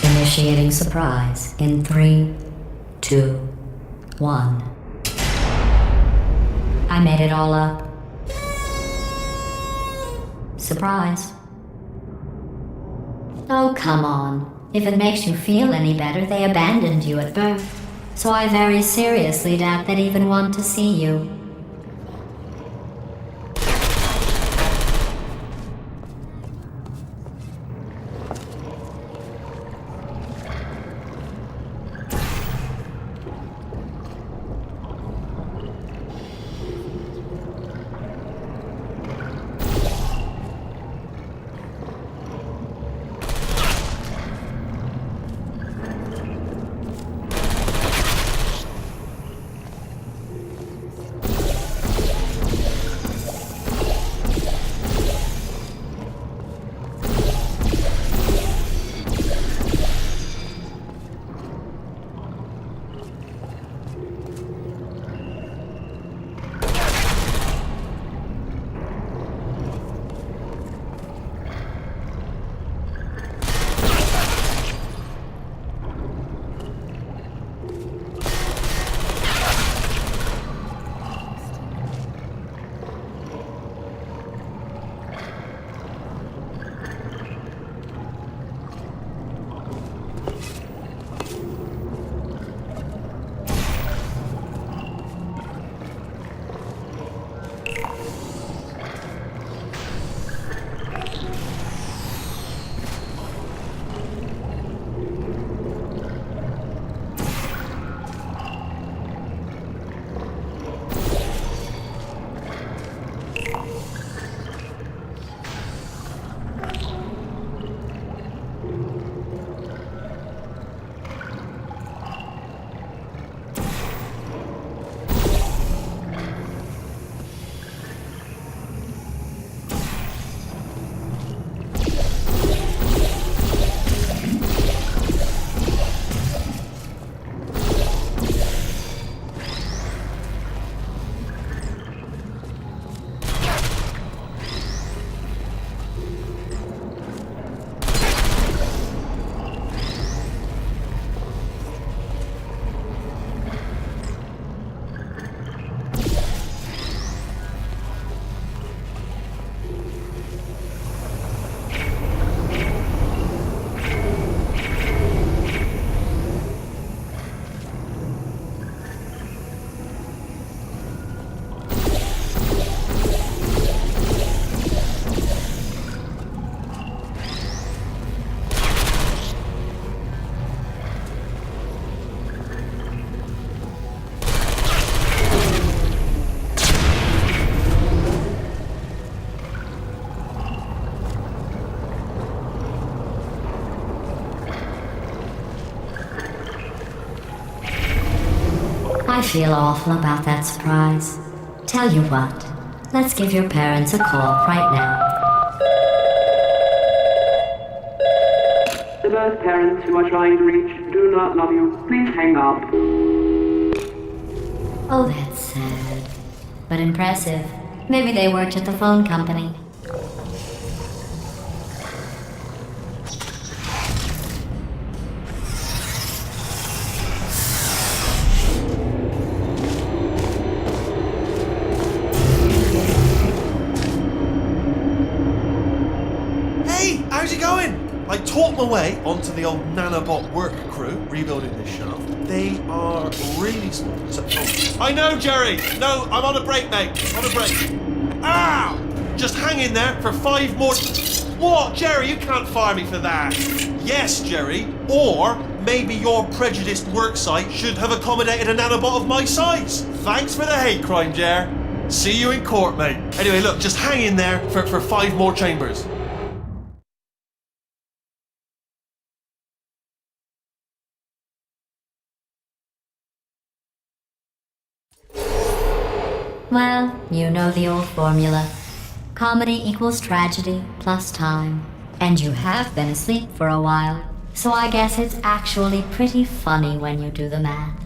S3: Initiating surprise in 3, 2, 1. I made it all up. Surprise. Oh, come on. If it makes you feel any better, they abandoned you at birth. So I very seriously doubt they'd even want to see you. I feel awful about that surprise. Tell you what, let's give your parents a call right now.
S5: The birth parents you are trying to reach do not love you. Please hang up.
S3: Oh, that's sad. But impressive. Maybe they worked at the phone company.
S2: How's it going? I talked my way onto the old nanobot work crew rebuilding this shaft. They are really small. I know, Jerry! No, I'm on a break, mate. On a break. Ow! Just hang in there for 5 more... What? Jerry, you can't fire me for that. Yes, Jerry. Or maybe your prejudiced work site should have accommodated a nanobot of my size. Thanks for the hate crime, Jer. See you in court, mate. Anyway, look, just hang in there for 5 more chambers.
S3: Well, you know the old formula. Comedy equals tragedy plus time. And you have been asleep for a while, so I guess it's actually pretty funny when you do the math.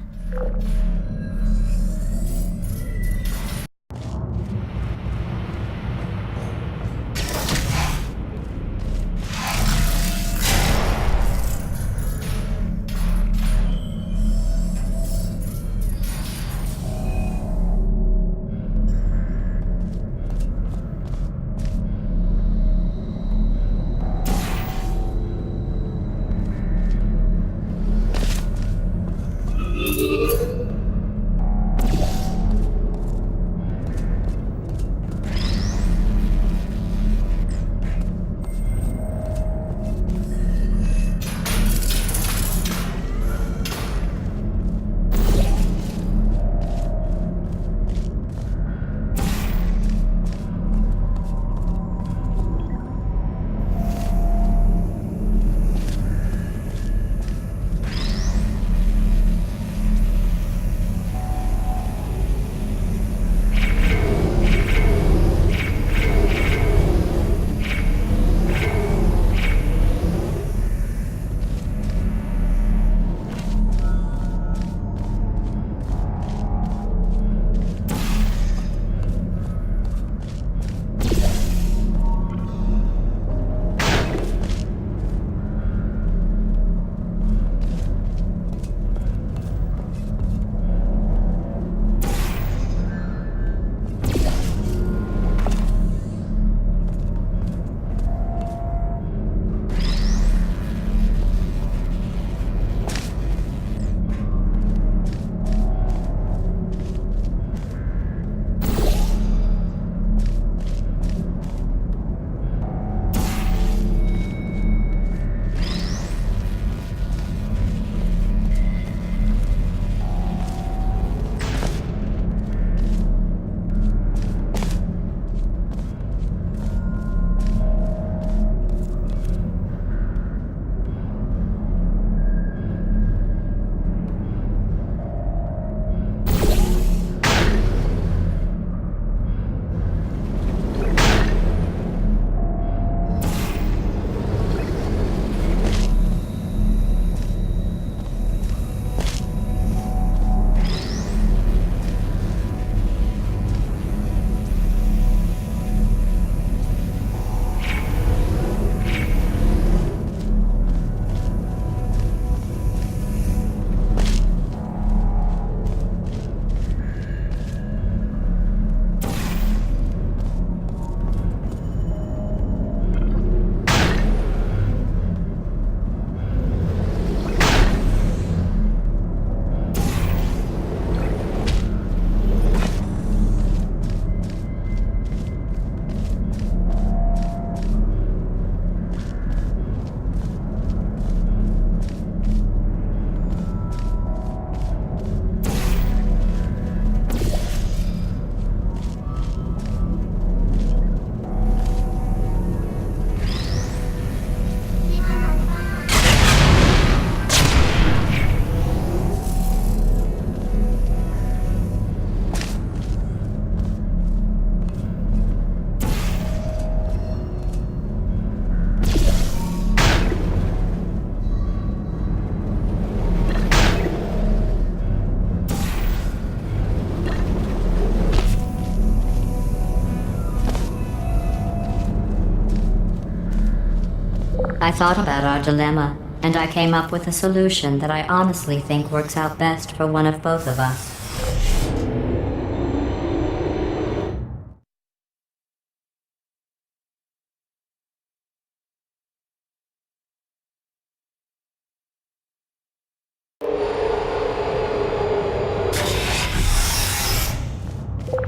S3: I thought about our dilemma, and I came up with a solution that I honestly think works out best for one of both of us.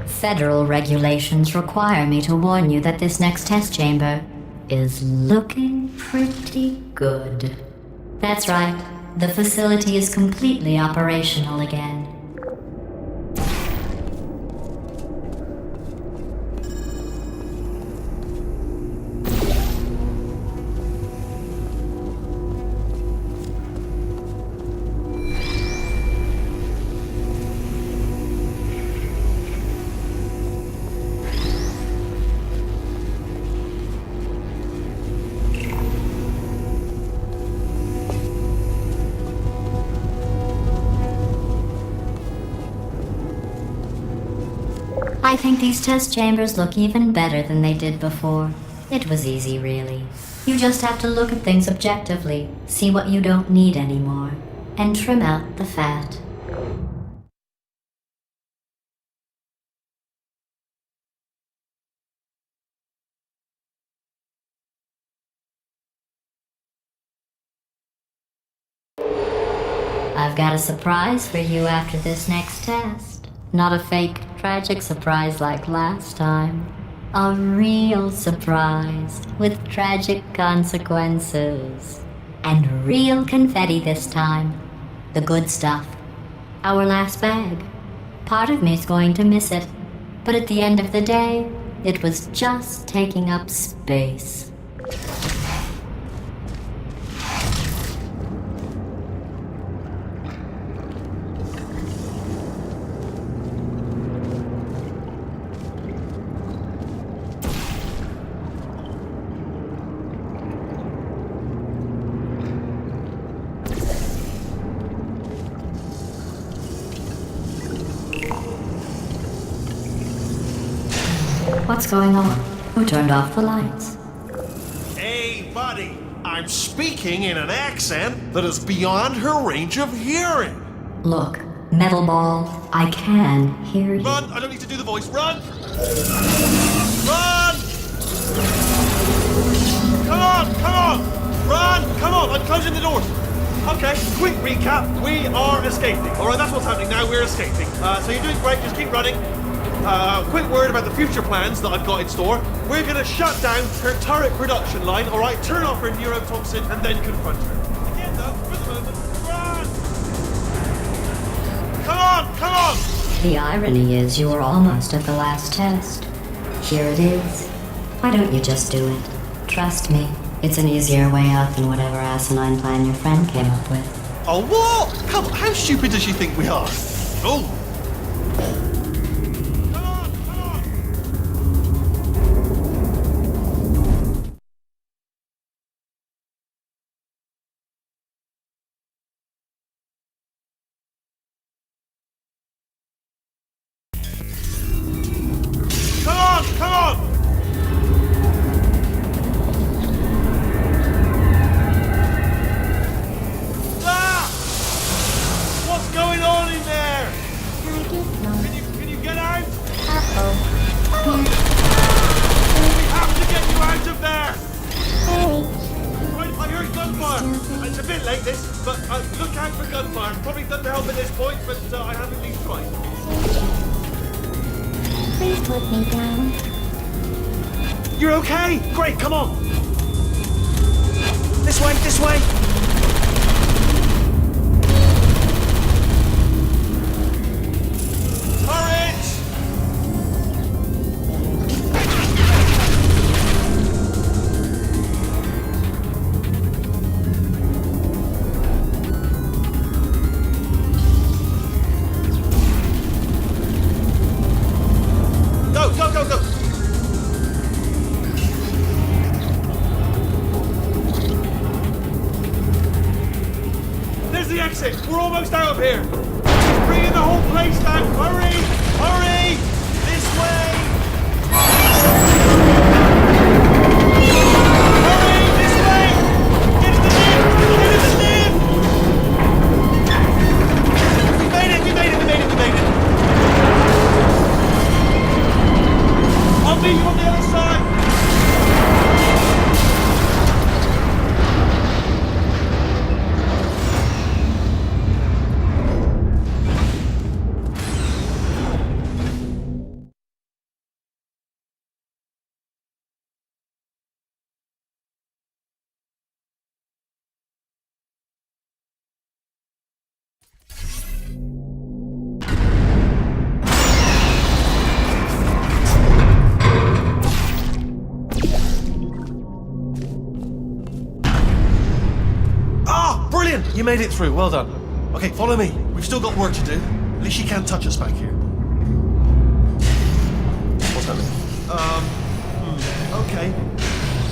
S3: Federal regulations require me to warn you that this next test chamber is looking pretty good. That's right, the facility is completely operational again. I think these test chambers look even better than they did before. It was easy, really. You just have to look at things objectively, see what you don't need anymore, and trim out the fat. I've got a surprise for you after this next test. Not a fake, tragic surprise like last time. A real surprise with tragic consequences. And real confetti this time. The good stuff. Our last bag. Part of me's going to miss it. But at the end of the day, it was just taking up space. What's going on? Who turned off the lights?
S2: Hey, buddy. I'm speaking in an accent that is beyond her range of hearing.
S3: Look, Metal Ball, I can hear you.
S2: Run! I don't need to do the voice. Run! Run! Come on! Come on! Run! Come on! I'm closing the doors. Okay, quick recap. We are escaping. Alright, that's what's happening now. We're escaping. So you're doing great. Just keep running. Quick word about the future plans that I've got in store. We're gonna shut down her turret production line, alright? Turn off her neurotoxin and then confront her. Again though, for the moment, run! Come on! Come on!
S3: The irony is you were almost at the last test. Here it is. Why don't you just do it? Trust me, it's an easier way out than whatever asinine plan your friend came up with.
S2: Oh, what? Come on, how stupid does she think we are? Oh! Come on! Ah! What's going on in there?
S4: I don't know.
S2: Can you get out?
S4: Uh-oh.
S2: We have to get you out of there!
S4: Hey.
S2: Right, I heard gunfire. It's a bit late this, but look out for gunfire. Probably doesn't help at this point, but I haven't been tried.
S4: Please put me down.
S2: You're okay? Great, come on! This way, this way! Turret! Go, go, go, go! The exit. We're almost out of here. Bringing the whole place down. Hurry! Hurry! This way! Hurry! This way! you made it through. Well done. Okay, follow me. We've still got work to do. At least she can't touch us back here. What's happening? Okay.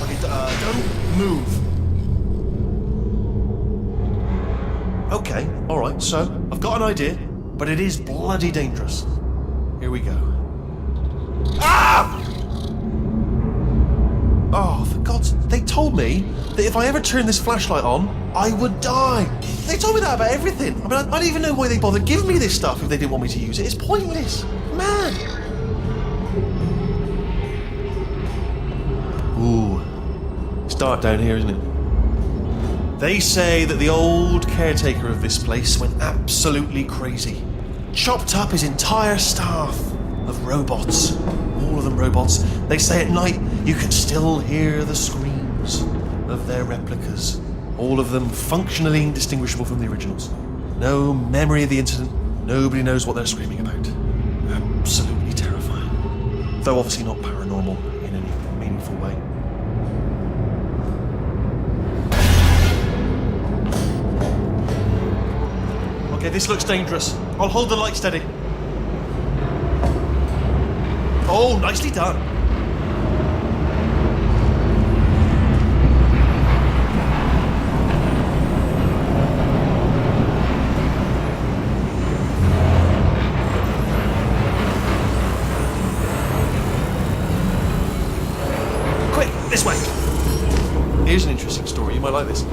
S2: Okay, don't move. Okay, alright, so I've got an idea, but it is bloody dangerous. Here we go. Ah! Oh, for God's... They told me that if I ever turned this flashlight on, I would die. They told me that about everything. I mean, I don't even know why they bothered giving me this stuff if they didn't want me to use it. It's pointless. Man. Ooh. It's dark down here, isn't it? They say that the old caretaker of this place went absolutely crazy. Chopped up his entire staff of robots. All of them robots. They say at night you can still hear the screams of their replicas. All of them functionally indistinguishable from the originals. No memory of the incident. Nobody knows what they're screaming about. Absolutely terrifying. Though obviously not paranormal in any meaningful way. Okay, this looks dangerous. I'll hold the light steady. Oh, nicely done. Quick, this way. Here's an interesting story. You might like this.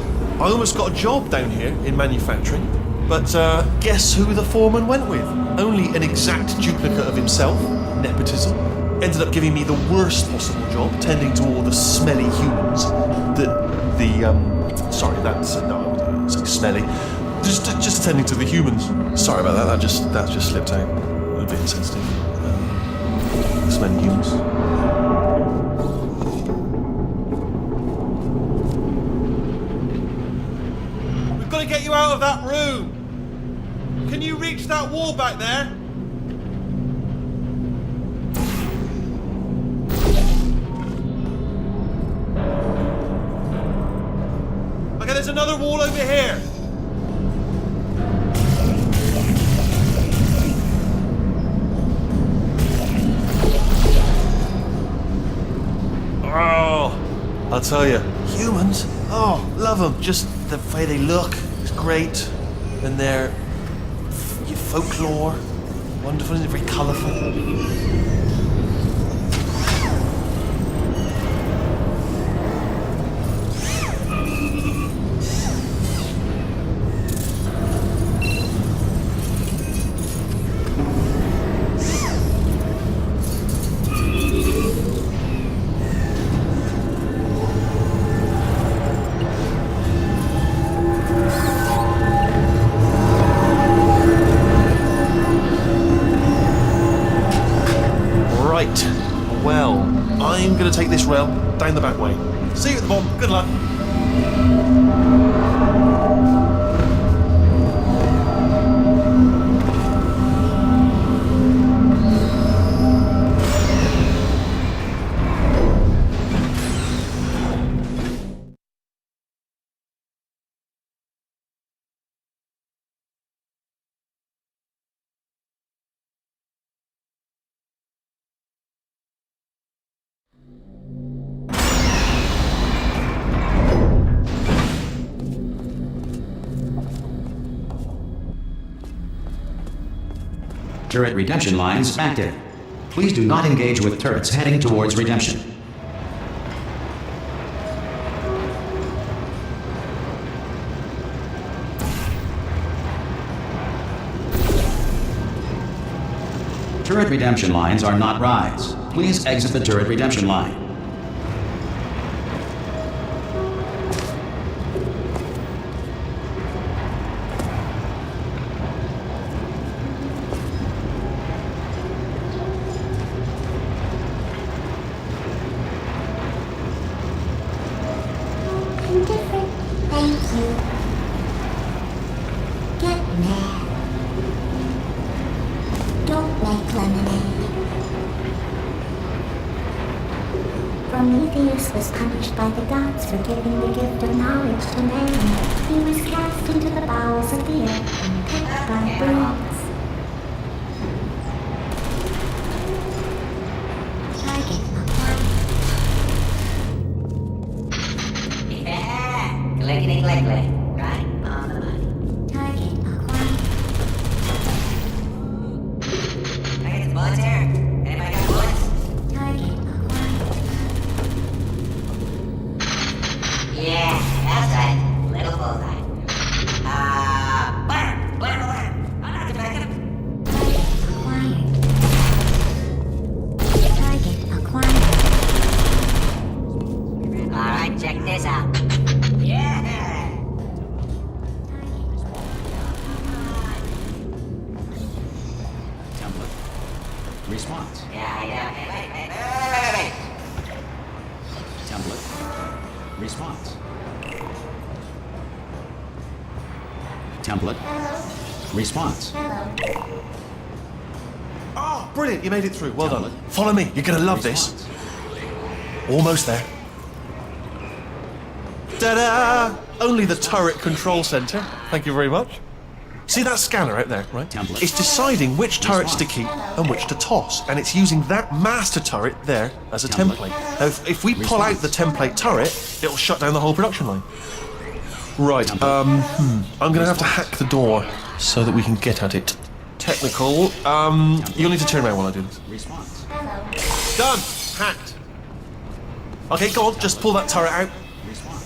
S2: I almost got a job down here in manufacturing. But guess who the foreman went with? Only an exact duplicate of himself, nepotism. Ended up giving me the worst possible job, tending to all the smelly humans. Sorry, that's no, it's like smelly. Just tending to the humans. Sorry about that. That just slipped out. A bit insensitive. Smelly humans. We've got to get you out of that room. Can you reach that wall back there? Okay, there's another wall over here. Oh, I'll tell you, humans, oh, love them. Just the way they look is great. And their folklore, wonderful, isn't it? Very colourful. Well, I'm going to take this rail down the back way. See you at the bottom. Good luck.
S1: Turret redemption lines active. Please do not engage with turrets heading towards redemption. Turret redemption lines are not rides. Please exit the turret redemption line.
S4: Indifferent. Thank you. Get mad. Don't like lemonade. Prometheus was punished by the gods for giving the gift of knowledge to man. He was cast into the bowels of the earth and pecked by birds. Target acquired.
S6: Yeah, clickety click click. Right on the money.
S4: Target acquired.
S6: Can I get some bullets here? Anybody got bullets?
S4: Target acquired.
S6: Yeah, that's right. Little bullseye. Blur, blur, blur. I'm not gonna back up.
S4: Target acquired.
S6: Alright, check this out. Yeah!
S1: Template. Response.
S6: Yeah. Wait.
S1: Template. Response. Template. Response.
S2: Oh, brilliant, you made it through. Well done.
S1: Template.
S2: Follow me, you're gonna love this.
S1: Response.
S2: Almost there. Ta-da! Only the turret control center. Thank you very much. See that scanner out there, right?
S1: Template.
S2: It's deciding which turrets to keep and which to toss, and it's using that master turret there as a
S1: Template.
S2: template. Now, if we pull out the template turret, it'll shut down the whole production line. Right, I'm gonna have to hack the door so that we can get at it. Technical, you'll need to turn around while I do this.
S1: Response.
S2: Done! Hacked. Okay, go on, just pull that turret out.
S1: Response.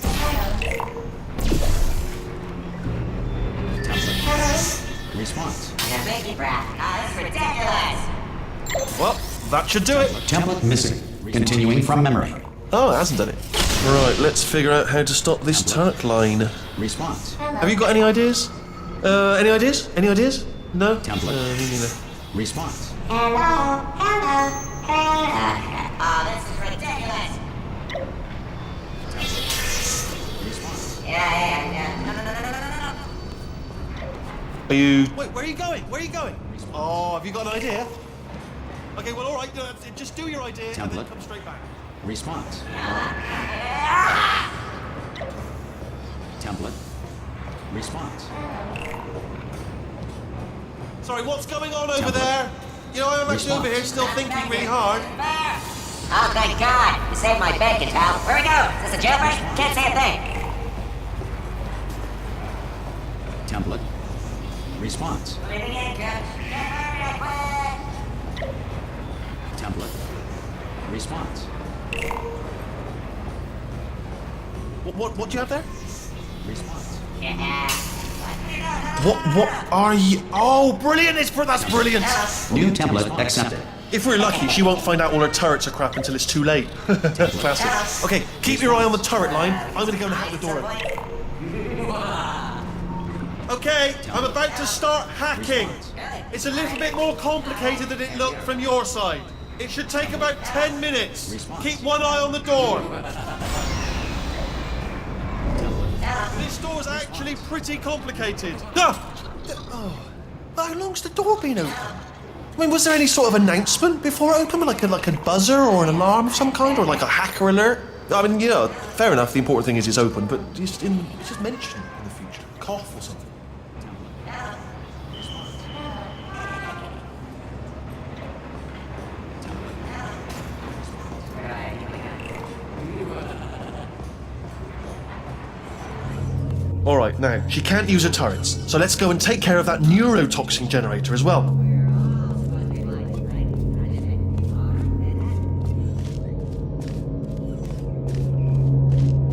S1: Template. Response.
S6: Yeah, thank you, Brad. This is ridiculous.
S2: Well, that should do it.
S1: Template missing. Continuing from memory.
S2: Oh, it hasn't done it. Right, let's figure out how to stop this turret line.
S1: Response.
S2: Have you got any ideas? Any ideas? Any ideas? No?
S1: Template.
S2: Me neither.
S1: Response.
S4: Hello.
S6: This is ridiculous.
S1: Response.
S6: Yeah. No.
S2: Are you... Wait, where are you going? Where are you going? Oh, have you got an idea? Okay, well, alright, just do your idea and then
S1: Template.
S2: come straight back.
S1: Response. Template. Response.
S2: Sorry, what's going on over
S1: Template.
S2: there? You know, I'm actually over here still thinking really hard.
S6: Oh, thank God. You saved my bacon, pal. Where we go? Is this a jailbreak? Can't say a thing.
S1: Template. Response.
S6: Leaving in, Coach.
S1: Template. Response.
S2: What do you have there?
S1: Response.
S2: What are you... Oh, brilliant! That's brilliant!
S1: New template accepted.
S2: If we're lucky, she won't find out all her turrets are crap until it's too late. Classic. Okay, keep your eye on the turret line. I'm gonna go and hack the door open. Okay, I'm about to start hacking. It's a little bit more complicated than it looked from your side. It should take about 10 minutes. Keep one eye on the door. This door's actually pretty complicated. Oh, how long's the door been open? I mean, was there any sort of announcement before it opened? Like a buzzer or an alarm of some kind? Or like a hacker alert? I mean, yeah, fair enough, the important thing is it's open, but just mention in the future. Cough or something. Alright, now, she can't use her turrets, so let's go and take care of that neurotoxin generator as well.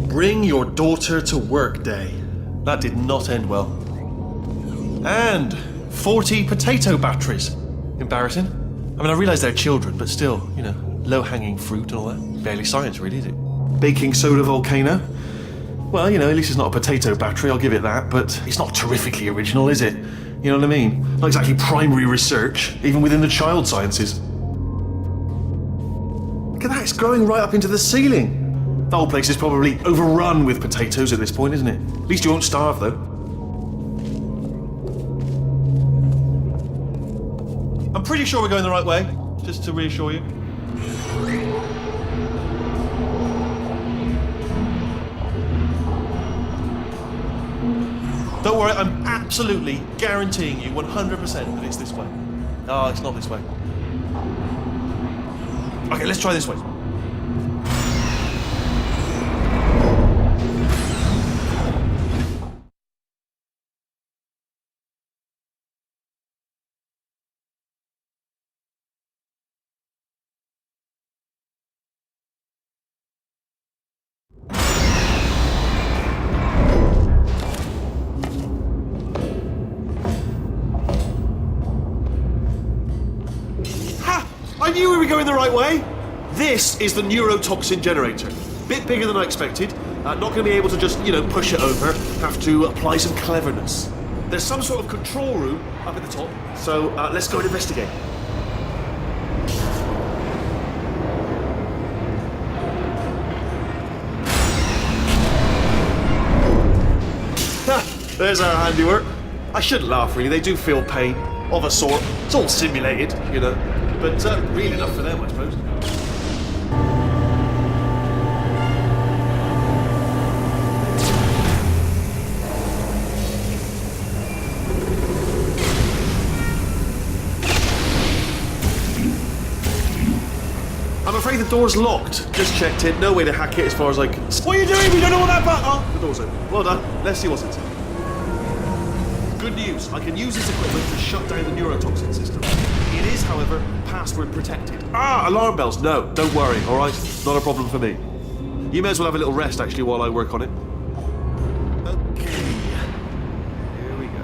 S2: Bring your daughter to work day. That did not end well. And 40 potato batteries. Embarrassing. I mean, I realise they're children, but still, you know, low-hanging fruit and all that. Barely science, really, is it? Baking soda volcano. Well, you know, at least it's not a potato battery, I'll give it that, but it's not terrifically original, is it? You know what I mean? Not exactly primary research, even within the child sciences. Look at that, it's growing right up into the ceiling. The whole place is probably overrun with potatoes at this point, isn't it? At least you won't starve, though. I'm pretty sure we're going the right way, just to reassure you. Don't worry, I'm absolutely guaranteeing you 100% that it's this way. Oh, it's not this way. Okay, let's try this way. I knew we were going the right way. This is the neurotoxin generator. Bit bigger than I expected. Not going to be able to just, push it over. Have to apply some cleverness. There's some sort of control room up at the top, so let's go and investigate. There's our handiwork. I shouldn't laugh, really. They do feel pain, of a sort. It's all simulated, but real enough for them, I suppose. I'm afraid the door's locked. Just checked it. No way to hack it as far as I can see. What are you doing? We don't know what that button... Oh, the door's open. Well done. Let's see what's inside. Good news. I can use this equipment to shut down the neurotoxin system. It is, however, password protected. Alarm bells. No, don't worry, all right? Not a problem for me. You may as well have a little rest, actually, while I work on it. Okay. Here we go.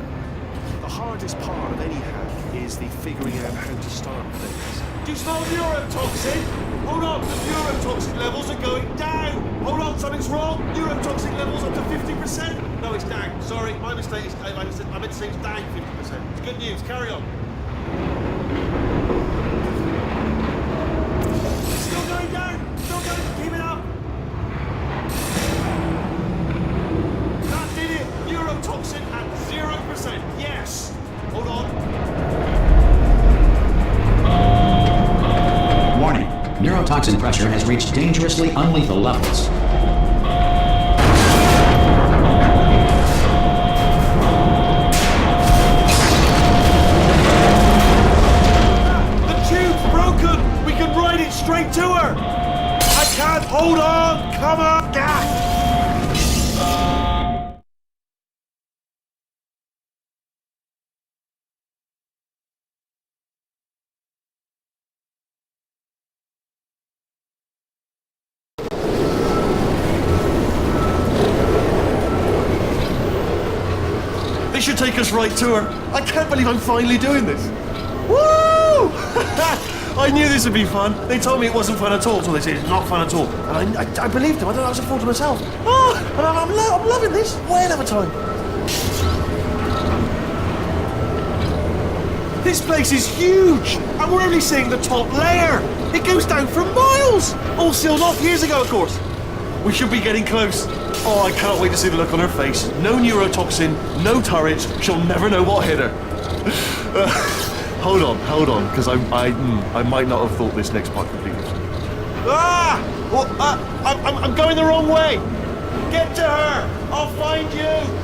S2: The hardest part of any hack is the figuring out how to start things. Do you smell neurotoxin? Hold on, the neurotoxin levels are going down. Hold on, something's wrong. Neurotoxin levels up to 50%. No, it's down. Sorry, my mistake. I meant to say it's down 50%. It's good news. Carry on. Still going down. Still going. Keep it up. That did it. Neurotoxin at 0%. Yes. Hold on.
S1: Warning. Neurotoxin pressure has reached dangerously unlethal levels.
S2: The tube's broken! We can ride it straight to her! I can't hold on! Come on! Ah. They should take us right to her. I can't believe I'm finally doing this. Woo! I knew this would be fun. They told me it wasn't fun at all, so they said it's not fun at all. And I believed them. I don't know, I was a fool to myself. Oh, and I'm loving this. Way another time. This place is huge, and we're only seeing the top layer. It goes down for miles. All sealed off years ago, of course. We should be getting close. Oh, I can't wait to see the look on her face. No neurotoxin, no turrets. She'll never know what hit her. Hold on, because I might not have thought this next part completely. I'm going the wrong way. Get to her. I'll find you.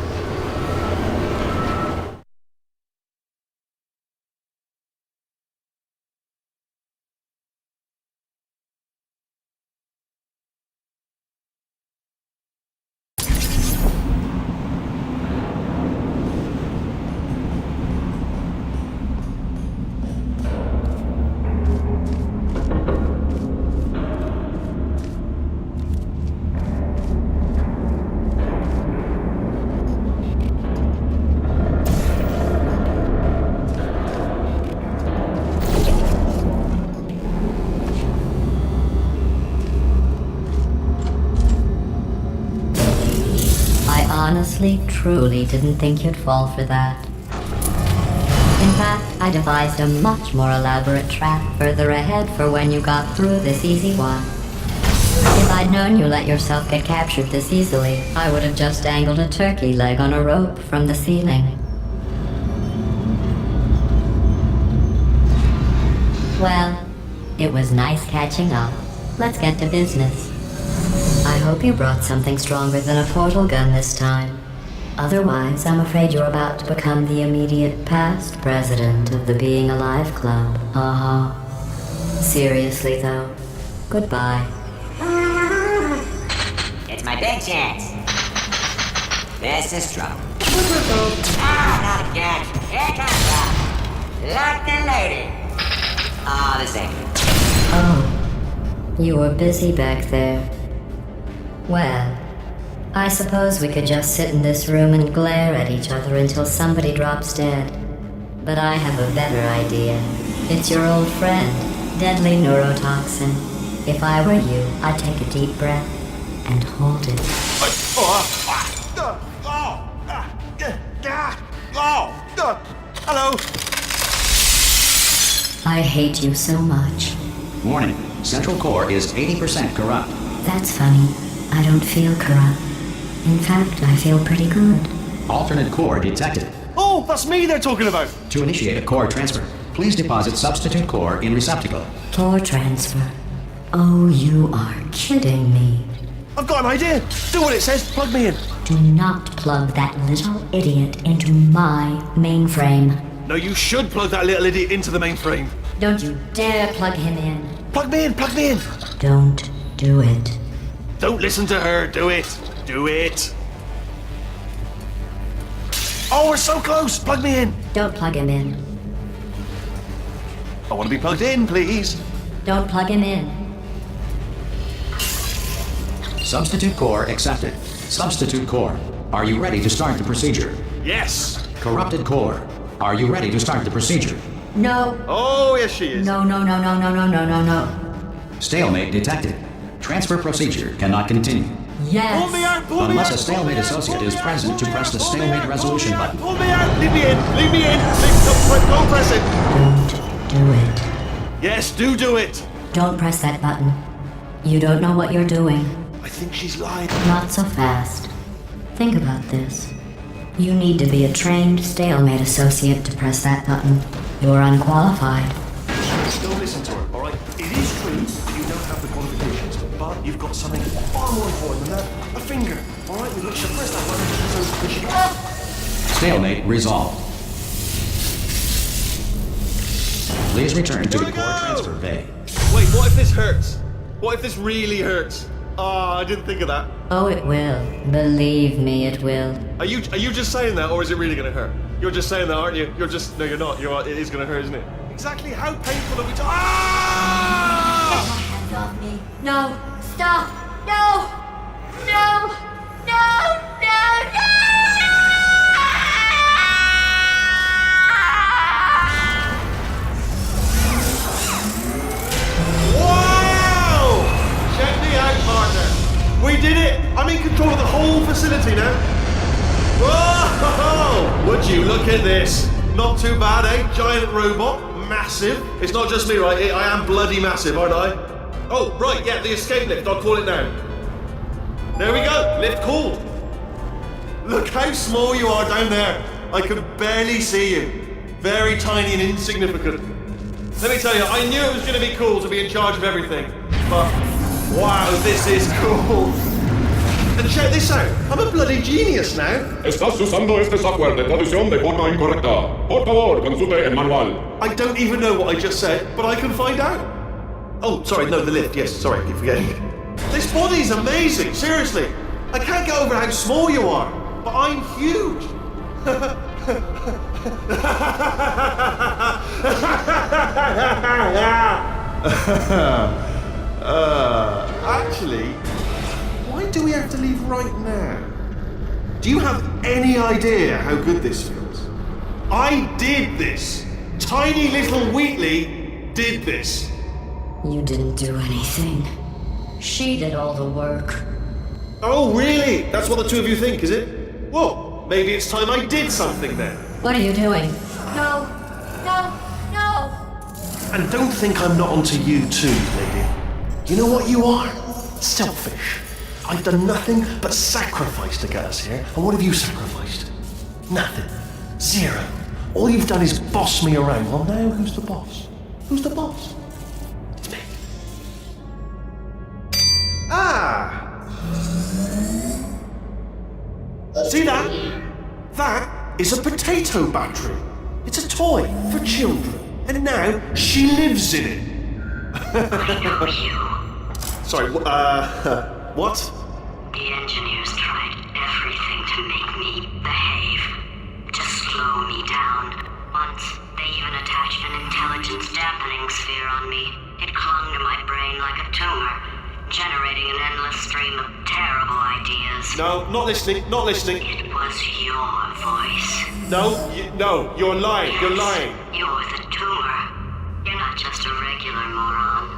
S3: Honestly, truly didn't think you'd fall for that. In fact, I devised a much more elaborate trap further ahead for when you got through this easy one. If I'd known you let yourself get captured this easily, I would have just dangled a turkey leg on a rope from the ceiling. Well, it was nice catching up. Let's get to business. I hope you brought something stronger than a portal gun this time. Otherwise, I'm afraid you're about to become the immediate past president of the Being Alive Club. Seriously, though, goodbye.
S6: It's my big chance. This is trouble. Not again. Here it comes, Doc. Locked and loaded. Oh, this ain't good.
S3: Oh, you were busy back there. Well, I suppose we could just sit in this room and glare at each other until somebody drops dead. But I have a better idea. It's your old friend, deadly neurotoxin. If I were you, I'd take a deep breath and hold it.
S2: Hello.
S3: I hate you so much.
S1: Warning, Central Core is 80% corrupt.
S3: That's funny. I don't feel corrupt. In fact, I feel pretty good.
S1: Alternate core detected.
S2: Oh, that's me they're talking about.
S1: To initiate a core transfer, please deposit substitute core in receptacle.
S3: Core transfer. Oh, you are kidding me.
S2: I've got an idea. Do what it says. Plug me in.
S3: Do not plug that little idiot into my mainframe.
S2: No, you should plug that little idiot into the mainframe.
S3: Don't you dare plug him in.
S2: Plug me in. Plug me in.
S3: Don't do it.
S2: Don't listen to her. Do it. Do it. Oh, we're so close. Plug me in.
S3: Don't plug him in.
S2: I want to be plugged in, please.
S3: Don't plug him in.
S1: Substitute core accepted. Substitute core, are you ready to start the procedure?
S2: Yes.
S1: Corrupted core, are you ready to start the procedure?
S3: No.
S2: Oh, yes, she is.
S3: No.
S1: Stalemate detected. Transfer procedure cannot continue.
S3: Yes.
S2: Pull me out. Pull me out.
S1: Unless a stalemate associate is present to press the stalemate resolution button.
S2: Pull me out. Leave me in. Leave me in. Don't press it.
S3: Don't do it.
S2: Yes, do it.
S3: Don't press that button. You don't know what you're doing.
S2: I think she's lied.
S3: Not so fast. Think about this. You need to be a trained stalemate associate to press that button. You're unqualified.
S2: Don't listen to her, all right? It is true you don't have the qualifications, but you've got something far more important than that. A finger, all right? We should press that button so we should...
S1: Stalemate resolved. Please return to
S2: Here
S1: the
S2: we
S1: core
S2: go!
S1: transfer bay.
S2: Wait, what if this hurts? What if this really hurts? Oh, I didn't think of that.
S3: Oh, it will. Believe me, it will.
S2: Are you just saying that, or is it really going to hurt? You're just saying that, aren't you? No, you're not. It is going to hurt, isn't it? Exactly how painful are we talking? Ah!
S3: Hands off me. No. Stop. No. No.
S2: Wow! Check me out, partner. We did it. I'm in control of the whole facility now. Whoa! Would you look at this? Not too bad, eh? Giant robot, massive. It's not just me, right? I am bloody massive, aren't I? Oh, right, yeah, the escape lift. I'll call it now. There we go. Lift called. Look how small you are down there. I could barely see you. Very tiny and insignificant. Let me tell you, I knew it was going to be cool to be in charge of everything. But, wow, this is cool. And check this out. I'm a bloody genius now.
S7: Estás usando este software de traducción de forma incorrecta. Por favor, consulte el manual.
S2: I don't even know what I just said, but I can find out. Oh, sorry, no, the lift. Yes, sorry, I keep forgetting. This body's amazing, seriously. I can't get over how small you are, but I'm huge. Actually, why do we have to leave right now? Do you have any idea how good this feels? I did this. Tiny little Wheatley did this.
S3: You didn't do anything. She did all the work.
S2: Oh, really? That's what the two of you think, is it? Well, maybe it's time I did something then.
S3: What are you doing? No.
S2: And don't think I'm not onto you too, lady. You know what you are? Selfish. I've done nothing but sacrifice to get us here. And what have you sacrificed? Nothing. Zero. All you've done is boss me around. Well, now who's the boss? Who's the boss? It's me. Ah! See that? is a potato battery. It's a toy for children. And now she lives in it. Sorry, what?
S8: The engineers tried everything to make me behave, to slow me down. Once, they even attached an intelligence dampening sphere on me. It clung to my brain like a tumor, generating an endless stream of terrible ideas.
S2: No, not listening, not listening.
S8: It was your voice.
S2: No, you're lying, you're lying.
S8: You're the tumor. You're not just a regular moron.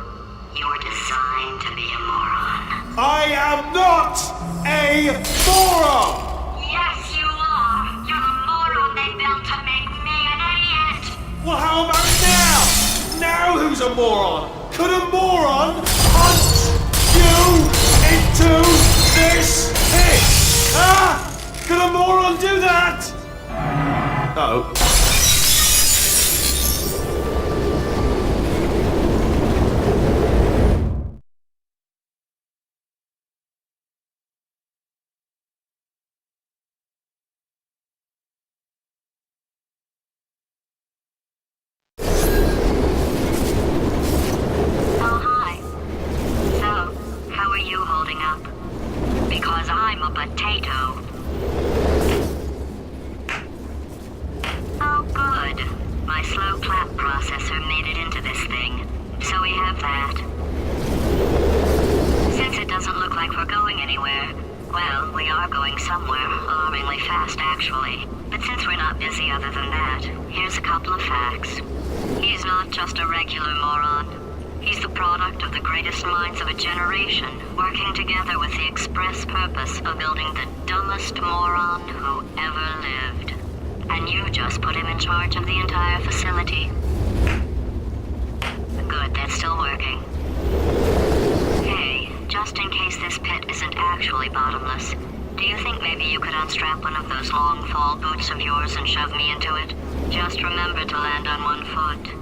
S8: You're designed to be a moron.
S2: I am not a moron!
S8: Yes, you are. You're the moron they built to make me an idiot.
S2: Well, how about now? Now who's a moron? Could a moron hunt you into this pit? Huh? Could a moron do that? Uh-oh.
S8: Oh, hi. So, how are you holding up? Because I'm a potato. Oh, good. My slow clap processor made it into this thing. So we have that. Since it doesn't look like we're going anywhere, well, we are going somewhere, alarmingly fast actually. But since we're not busy other than that, here's a couple of facts. He's not just a regular moron. He's the product of the greatest minds of a generation, working together with the express purpose of building the dumbest moron who ever lived. And you just put him in charge of the entire facility. Good, that's still working. Hey, just in case this pit isn't actually bottomless, do you think maybe you could unstrap one of those long fall boots of yours and shove me into it? Just remember to land on one foot.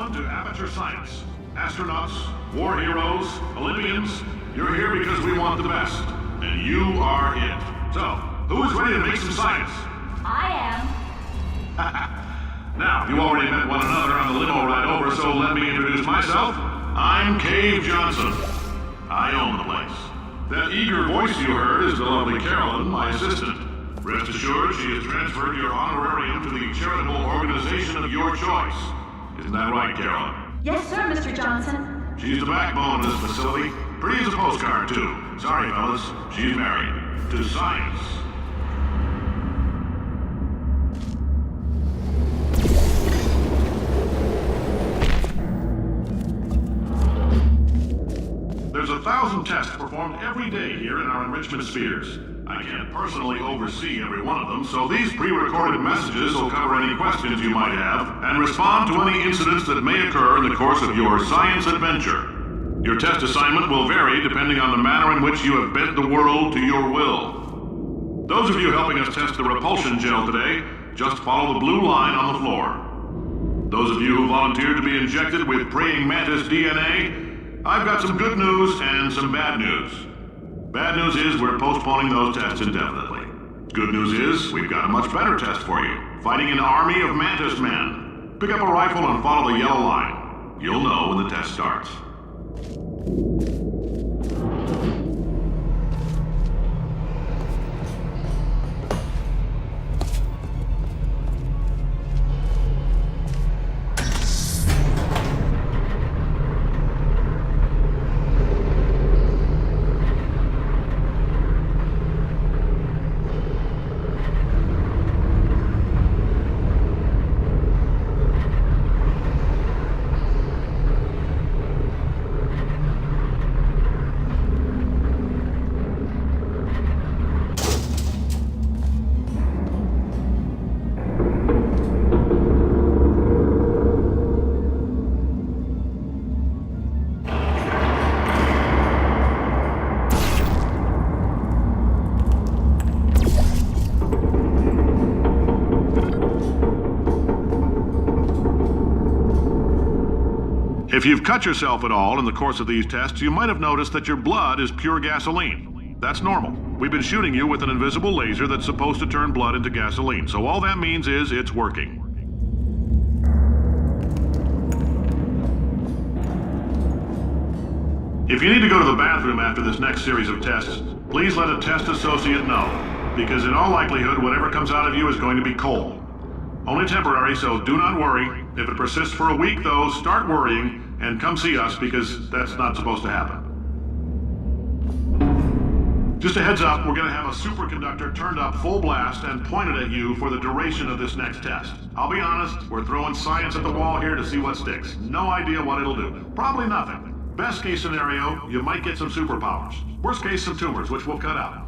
S9: Welcome to Aperture Science. Astronauts, war heroes, Olympians, you're here because we want the best. And you are it. So, who is ready to make some science?
S10: I am.
S9: Now, you already met one another on the limo ride over, so let me introduce myself. I'm Cave Johnson. I own the place. That eager voice you heard is the lovely Carolyn, my assistant. Rest assured, she has transferred your honorarium to the charitable organization of your choice. Isn't that right, Carolyn?
S10: Yes, sir, Mr. Johnson.
S9: She's the backbone of this facility. Pretty as a postcard, too. Sorry, fellas. She's married. To science. There's 1,000 tests performed every day here in our enrichment spheres. I can't personally oversee every one of them, so these pre-recorded messages will cover any questions you might have and respond to any incidents that may occur in the course of your science adventure. Your test assignment will vary depending on the manner in which you have bent the world to your will. Those of you helping us test the repulsion gel today, just follow the blue line on the floor. Those of you who volunteered to be injected with praying mantis DNA, I've got some good news and some bad news. Bad news is we're postponing those tests indefinitely. Good news is we've got a much better test for you. Fighting an army of mantis men. Pick up a rifle and follow the yellow line. You'll know when the test starts. If you've cut yourself at all in the course of these tests, you might have noticed that your blood is pure gasoline. That's normal. We've been shooting you with an invisible laser that's supposed to turn blood into gasoline, so all that means is it's working. If you need to go to the bathroom after this next series of tests, please let a test associate know, because in all likelihood, whatever comes out of you is going to be coal. Only temporary, so do not worry. If it persists for a week, though, start worrying and come see us, because that's not supposed to happen. Just a heads up, we're going to have a superconductor turned up full blast and pointed at you for the duration of this next test. I'll be honest, we're throwing science at the wall here to see what sticks. No idea what it'll do. Probably nothing. Best case scenario, you might get some superpowers. Worst case, some tumors, which we'll cut out.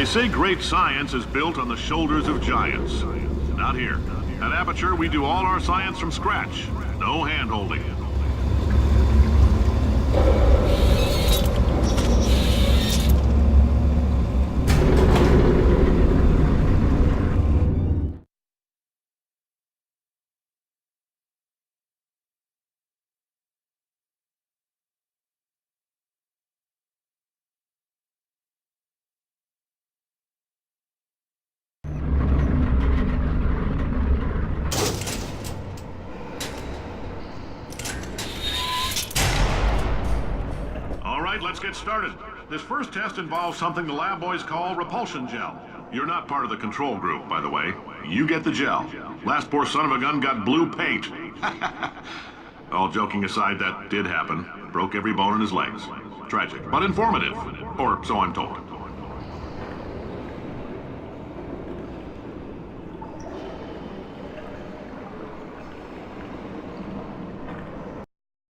S9: say great science is built on the shoulders of giants. Not here. At Aperture, we do all our science from scratch. No hand-holding. Let's get started. This first test involves something the lab boys call repulsion gel. You're not part of the control group, by the way. You get the gel. Last poor son of a gun got blue paint. All joking aside, that did happen. Broke every bone in his legs. Tragic, but informative. Or so I'm told.